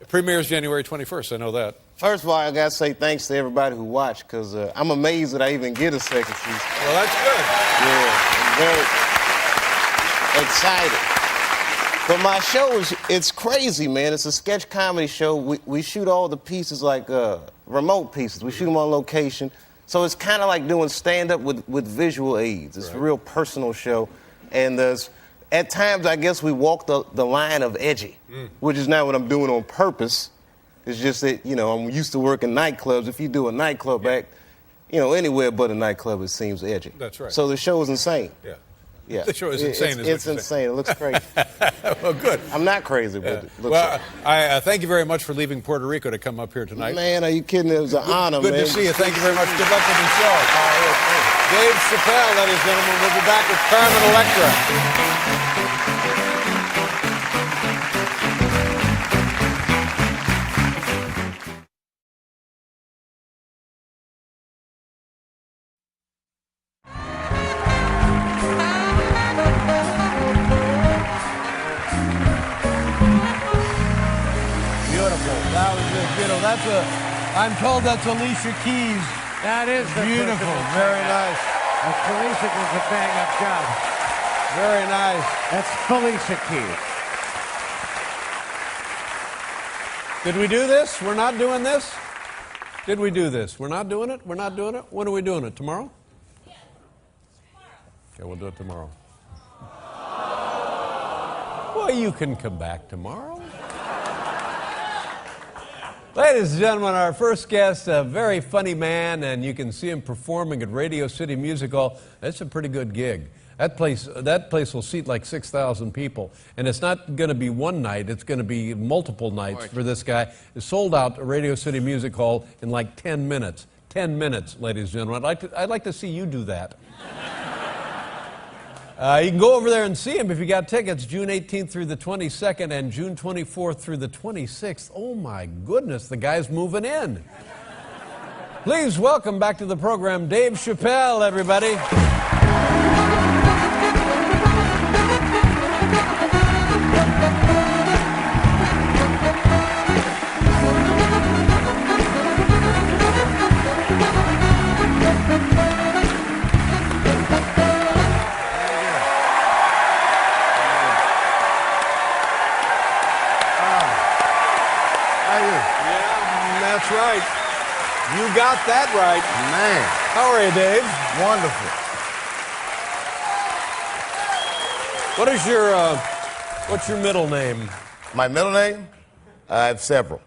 It premieres January 21st, I know that. First of all, I got to say thanks to everybody who watched, because I'm amazed that I even get a second season. Well, that's good. Yeah, I'm very excited. But my show it's crazy, man. It's a sketch comedy show. We shoot all the pieces like remote pieces. We shoot them on location. So it's kind of like doing stand-up with visual aids. It's a real personal show. And at times, I guess we walk the line of edgy, which is not what I'm doing on purpose. It's just that, you know, I'm used to working nightclubs. If you do a nightclub act, you know, anywhere but a nightclub, it seems edgy. That's right. So the show is insane. Yeah. Yeah. The show is insane. It's insane. It looks crazy. Well, good. I'm not crazy, but it looks well, like. I thank you very much for leaving Puerto Rico to come up here tonight. Man, are you kidding? It was an honor, good man. Good to see you. Thank you very much. Good luck with the show. Dave Chappelle, ladies and gentlemen. We'll be back with Carmen Electra. I'm told that's Alicia Keys. That is beautiful. Very nice. Alicia does a bang-up job. Very nice. That's Alicia Keys. Did we do this? We're not doing this? Did we do this? We're not doing it? We're not doing it? When are we doing it? Tomorrow? Yeah. Okay, we'll do it tomorrow. Well, you can come back tomorrow. Ladies and gentlemen, our first guest, a very funny man, and you can see him performing at Radio City Music Hall. That's a pretty good gig. That place will seat like 6,000 people. And it's not going to be one night, it's going to be multiple nights for this guy. It's sold out at Radio City Music Hall in like 10 minutes. 10 minutes, ladies and gentlemen. I'd like to see you do that. You can go over there and see him if you got tickets, June 18th through the 22nd and June 24th through the 26th. Oh my goodness, the guy's moving in. Please welcome back to the program Dave Chappelle, everybody. That's right. You got that right. Man. How are you, Dave? Wonderful. What's your middle name? My middle name? I have several.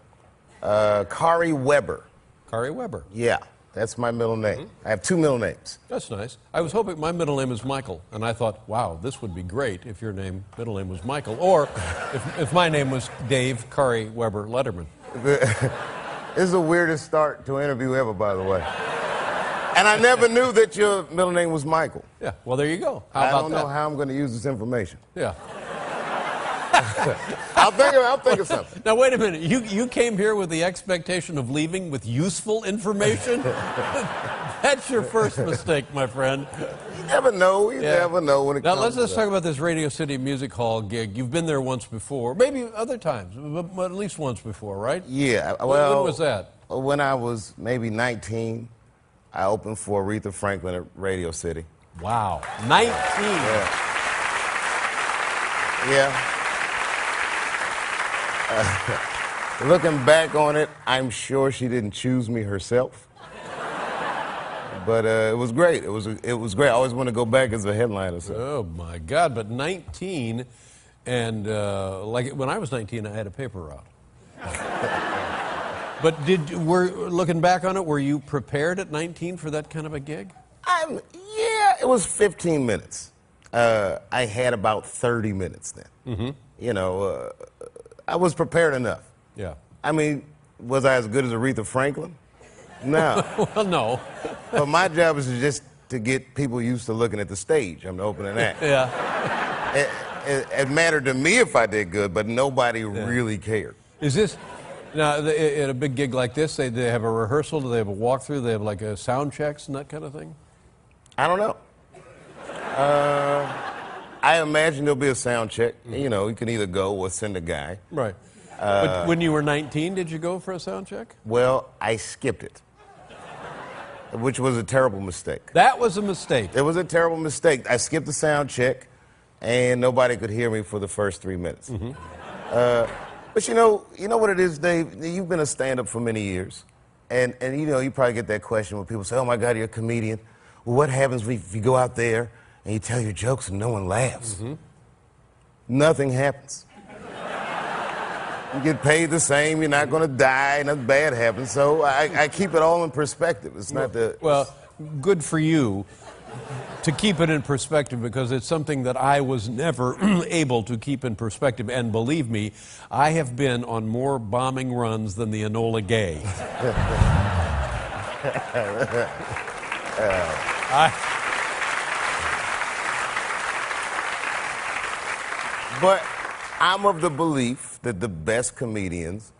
Kari Weber. Kari Weber. Yeah, that's my middle name. I have 2 middle names. That's nice. I was hoping my middle name is Michael, and I thought, wow, this would be great if your middle name was Michael, or if my name was Dave Kari Weber Letterman. This is the weirdest start to an interview ever, by the way. And I never knew that your middle name was Michael. Yeah, well, there you go. How I about don't that? know how I'm going to use this information. Yeah. I'll think of something. Now, wait a minute. You came here with the expectation of leaving with useful information? That's your first mistake, my friend. You never know. You never know when it now, comes let's to talk about this Radio City Music Hall gig. You've been there once before, maybe other times, but at least once before, right? Yeah. Well, when was that? When I was maybe 19, I opened for Aretha Franklin at Radio City. Wow. 19. Yeah. Looking back on it, I'm sure she didn't choose me herself. But it was great. It was great. I always want to go back as a headliner. So. Oh my God! But 19, and like when I was 19, I had a paper route. But looking back on it, were you prepared at 19 for that kind of a gig? Yeah, it was 15 minutes. I had about 30 minutes then. Mm-hmm. You know, I was prepared enough. Yeah. I mean, was I as good as Aretha Franklin? No. Well, no. But my job is just to get people used to looking at the stage. I'm the opening act. Yeah. It mattered to me if I did good, but nobody really cared. Is this now at a big gig like this? They have a rehearsal? Do they have a walkthrough? Do they have like a sound checks and that kind of thing? I don't know. I imagine there'll be a sound check. You know, you can either go or send a guy. Right. But when you were 19, did you go for a sound check? Well, I skipped it, which was a terrible mistake. That was a mistake. It was a terrible mistake. I skipped the sound check, and nobody could hear me for the first 3 minutes. Mm-hmm. But you know what it is, Dave? You've been a stand-up for many years, and you know, you probably get that question when people say, oh my God, you're a comedian. Well, what happens if you go out there and you tell your jokes and no one laughs? Mm-hmm. Nothing happens. You get paid the same, you're not going to die, nothing bad happens. So I keep it all in perspective. It's not the... Well, good for you to keep it in perspective, because it's something that I was never able to keep in perspective. And believe me, I have been on more bombing runs than the Enola Gay. But I'm of the belief that the best comedians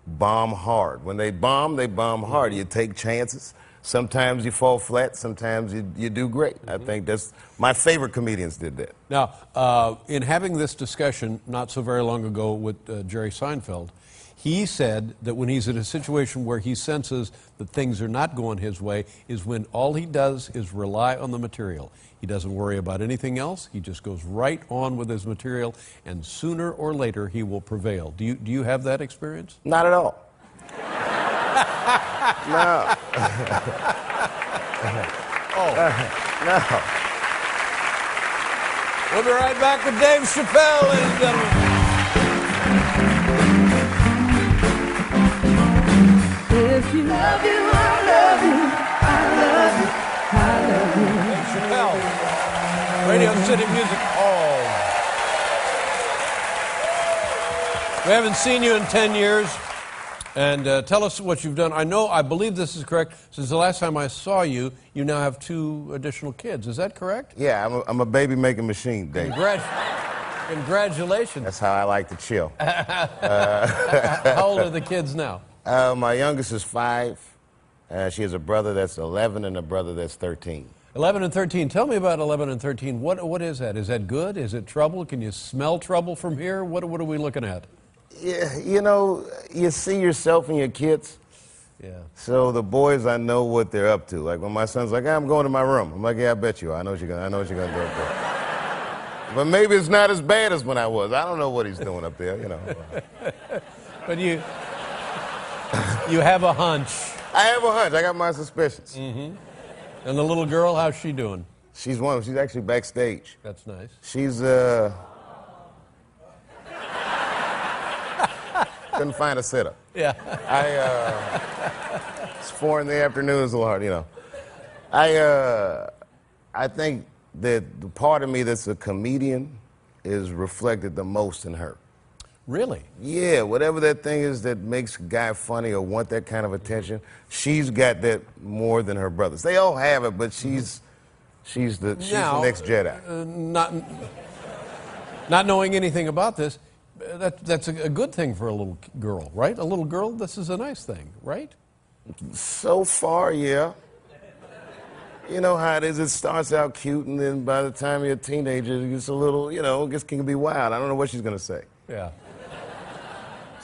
bomb hard. When they bomb hard. You take chances. Sometimes you fall flat, sometimes you do great. I think that's my favorite comedians did that. Now, in having this discussion not so very long ago with Jerry Seinfeld, he said that when he's in a situation where he senses that things are not going his way is when all he does is rely on the material. He doesn't worry about anything else. He just goes right on with his material, and sooner or later he will prevail. Do you have that experience? Not at all. No. No. We'll be right back with Dave Chappelle, ladies and gentlemen. If you love you, I love you, I love you, I love you. Dave Chappelle, Radio City Music Hall. We haven't seen you in 10 years. And tell us what you've done. I believe this is correct. Since the last time I saw you, you now have 2 additional kids. Is that correct? Yeah, I'm a baby-making machine, Dave. Congratulations. That's how I like to chill. How old are the kids now? My youngest is 5. She has a brother that's 11 and a brother that's 13. 11 and 13. Tell me about 11 and 13. What is that? Is that good? Is it trouble? Can you smell trouble from here? What are we looking at? Yeah, you know, you see yourself in your kids. Yeah. So the boys, I know what they're up to. Like when my son's like, I'm going to my room. I'm like, yeah, I bet you are. I know what you're gonna do up there. But maybe it's not as bad as when I was. I don't know what he's doing up there, you know. But you have a hunch. I have a hunch. I got my suspicions. Mm-hmm. And the little girl, how's she doing? She's actually backstage. That's nice. She's couldn't find a sitter. Yeah. It's 4 in the afternoon. It's a little hard, you know. I think that the part of me that's a comedian is reflected the most in her. Really? Yeah, whatever that thing is that makes a guy funny or want that kind of attention, she's got that more than her brothers. They all have it, but she's the next Jedi. Not knowing anything about this, that's a good thing for a little girl, right? A little girl, this is a nice thing, right? So far, yeah. You know how it is. It starts out cute, and then by the time you're a teenager, it gets a little, it can be wild. I don't know what she's going to say. Yeah.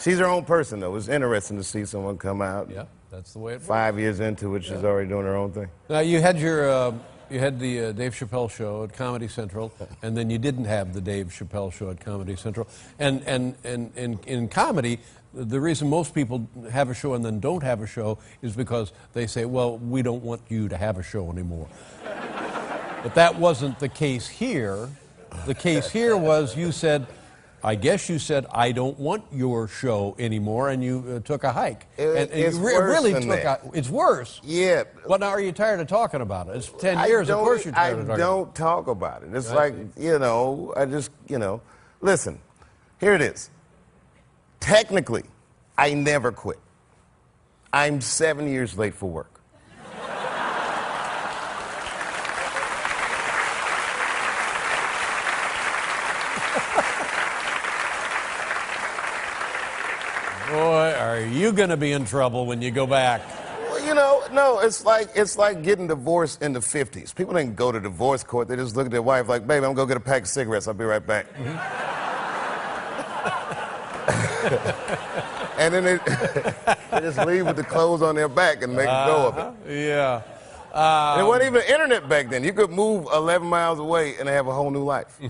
She's her own person, though. It's interesting to see someone come out. Yeah, that's the way it works. 5 years into it, she's already doing her own thing. Now, you had the Dave Chappelle show at Comedy Central, and then you didn't have the Dave Chappelle show at Comedy Central. And in comedy, the reason most people have a show and then don't have a show is because they say, well, we don't want you to have a show anymore. But that wasn't the case here. The case here was I guess you said, I don't want your show anymore, and you took a hike. It's worse than that. It's worse? Yeah. Well, now, are you tired of talking about it? It's 10 years, of course you're tired of talking about it. I don't talk about it. It's like, I just, listen, here it is. Technically, I never quit. I'm 7 years late for work. Boy, are you going to be in trouble when you go back. Well, no, it's like getting divorced in the 50s. People didn't go to divorce court. They just look at their wife like, baby, I'm going to go get a pack of cigarettes. I'll be right back. And then they just leave with the clothes on their back and make a go of it. Yeah. There wasn't even internet back then. You could move 11 miles away and have a whole new life.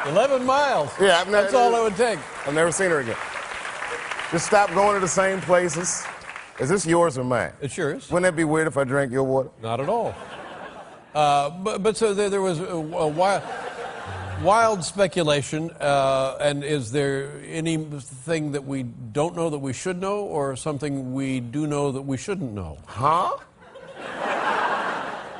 11 miles. Yeah, that's all it would take. I've never seen her again. Just stop going to the same places. Is this yours or mine? It's yours. Wouldn't that be weird if I drank your water? Not at all. But so there was a wild speculation, and is there anything that we don't know that we should know, or something we do know that we shouldn't know? Huh?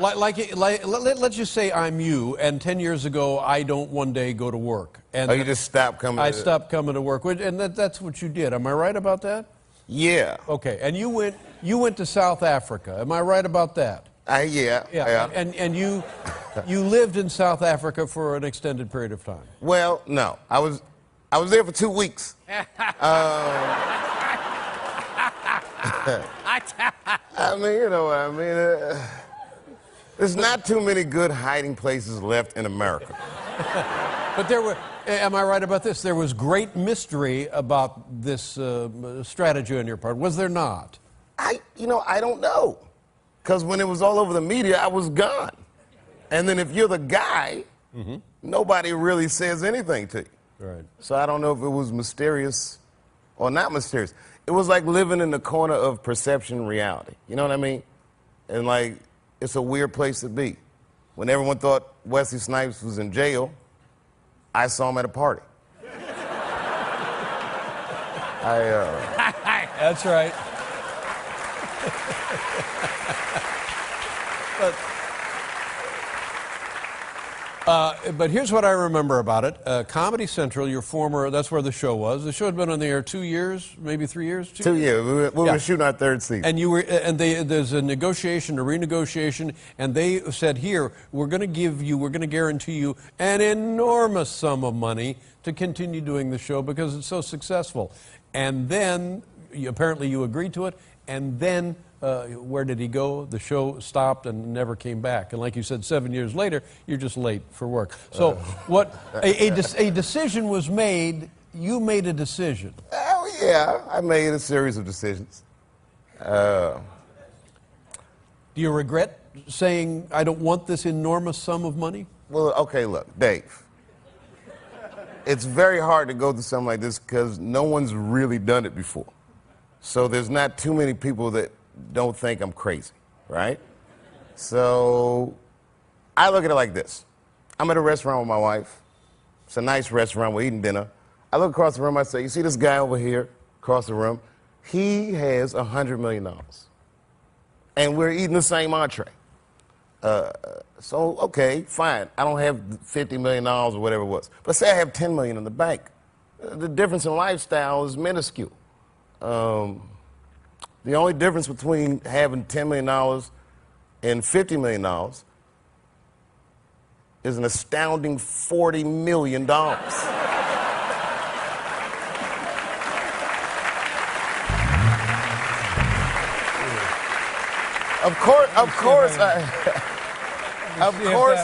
Let's just say I'm you, and 10 years ago I don't one day go to work. And you just stopped coming? I stopped coming to work, and that's what you did. Am I right about that? Yeah. Okay, and you went to South Africa. Am I right about that? Yeah. And you lived in South Africa for an extended period of time. Well, no, I was there for 2 weeks. I mean, you know what I mean. There's not too many good hiding places left in America. But there were. Am I right about this? There was great mystery about this strategy on your part. Was there not? I don't know. Because when it was all over the media, I was gone. And then if you're the guy, nobody really says anything to you. Right. So I don't know if it was mysterious or not mysterious. It was like living in the corner of perception and reality. You know what I mean? And like, it's a weird place to be. When everyone thought Wesley Snipes was in jail, I saw him at a party. That's right. But here's what I remember about it. Comedy Central, your former, that's where the show was. The show had been on the air 2 years, maybe 3 years? 2 years. We were shooting our third season. And there's a negotiation, a renegotiation, and they said, here, we're going to guarantee you an enormous sum of money to continue doing the show because it's so successful. And then, apparently you agreed to it, and then where did he go? The show stopped and never came back. And like you said, 7 years later, you're just late for work. So a decision was made. You made a decision. Oh, yeah. I made a series of decisions. Do you regret saying, I don't want this enormous sum of money? Well, okay, look, Dave. It's very hard to go through something like this because no one's really done it before. So there's not too many people that don't think I'm crazy, right? So I look at it like this. I'm at a restaurant with my wife. It's a nice restaurant. We're eating dinner. I look across the room. I say, you see this guy over here across the room? He has $100 million. And we're eating the same entree. So, okay, fine. I don't have $50 million or whatever it was. But say I have $10 million in the bank. The difference in lifestyle is minuscule. The only difference between having $10 million and $50 million is an astounding $40 million. Of course,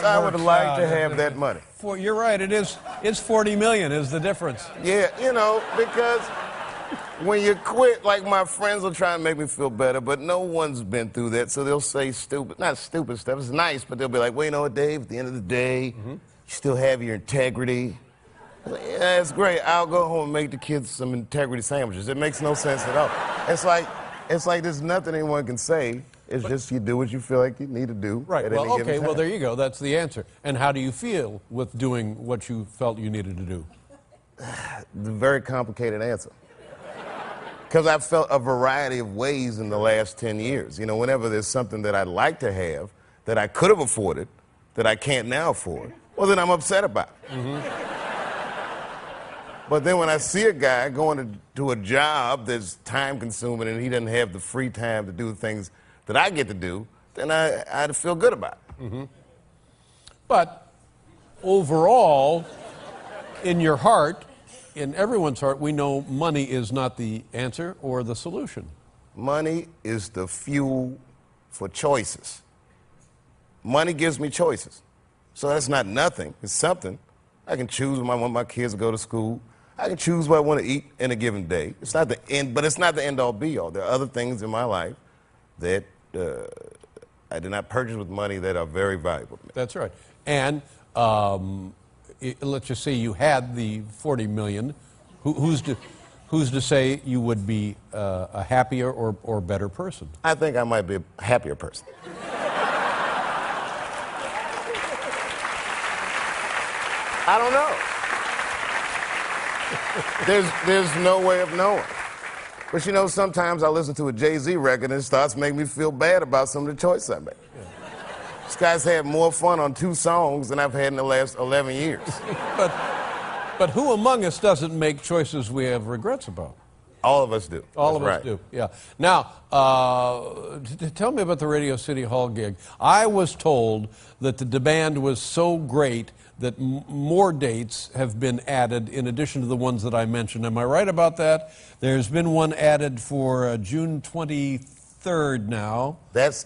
I would like to have that money. You're right. It's $40 million is the difference. Yeah, you know, because when you quit, like my friends will try and make me feel better, but no one's been through that, so they'll say not stupid stuff. It's nice, but they'll be like, well, you know what, Dave? At the end of the day, you still have your integrity. I'm like, yeah, it's great. I'll go home and make the kids some integrity sandwiches. It makes no sense at all. It's like there's nothing anyone can say. It's just you do what you feel like you need to do. Right. At Well, any given okay. time. Well, there you go. That's the answer. And how do you feel with doing what you felt you needed to do? The very complicated answer. Because I've felt a variety of ways in the last 10 years. You know, whenever there's something that I'd like to have, that I could have afforded, that I can't now afford, well, then I'm upset about it. But then when I see a guy going to a job that's time-consuming and he doesn't have the free time to do the things that I get to do, then I'd feel good about it. But overall, in your heart, in everyone's heart, we know money is not the answer or the solution. Money is the fuel for choices. Money gives me choices. So that's not nothing. It's something. I can choose when I want my kids to go to school. I can choose what I want to eat in a given day. It's not the end, but it's not the end-all, be-all. There are other things in my life that I did not purchase with money that are very valuable to me. That's right. And let's just say you had the $40 million. Who's to say you would be a happier or better person? I think I might be a happier person. I don't know. There's no way of knowing. But you know, sometimes I listen to a Jay-Z record and it starts making me feel bad about some of the choices I make. Yeah. This guy's had more fun on 2 songs than I've had in the last 11 years. But who among us doesn't make choices we have regrets about? All of us do. All of us do, yeah. Now, tell me about the Radio City Hall gig. I was told that the demand was so great that more dates have been added in addition to the ones that I mentioned. Am I right about that? There's been one added for June 23rd now. That's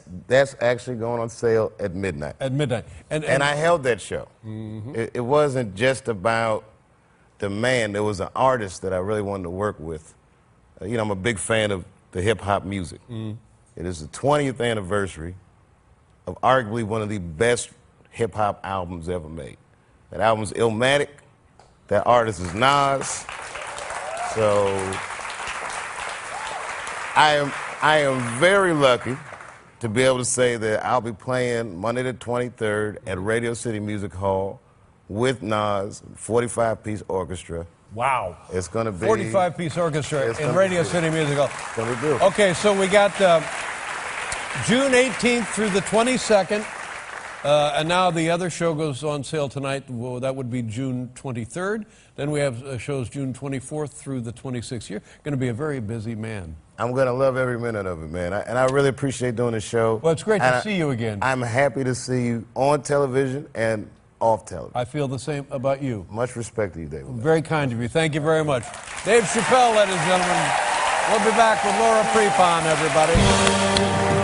actually going on sale at midnight. At midnight. And I held that show. It wasn't just about the man. There was an artist that I really wanted to work with. You know, I'm a big fan of the hip-hop music. It is the 20th anniversary of arguably one of the best hip-hop albums ever made. That album's Illmatic. That artist is Nas. So I am very lucky to be able to say that I'll be playing Monday the 23rd at Radio City Music Hall with Nas, 45-piece orchestra. Wow. It's going to be 45-piece orchestra in Radio City Music Hall. It's going to be. Okay, so we got June 18th through the 22nd. And now the other show goes on sale tonight. Well, that would be June 23rd. Then we have shows June 24th through the 26th. You're going to be a very busy man. I'm going to love every minute of it, man. And I really appreciate doing the show. Well, it's great to see you again. I'm happy to see you on television and off television. I feel the same about you. Much respect to you, David. Very kind of you. Thank you very much. Dave Chappelle, ladies and gentlemen. We'll be back with Laura Prepon, everybody.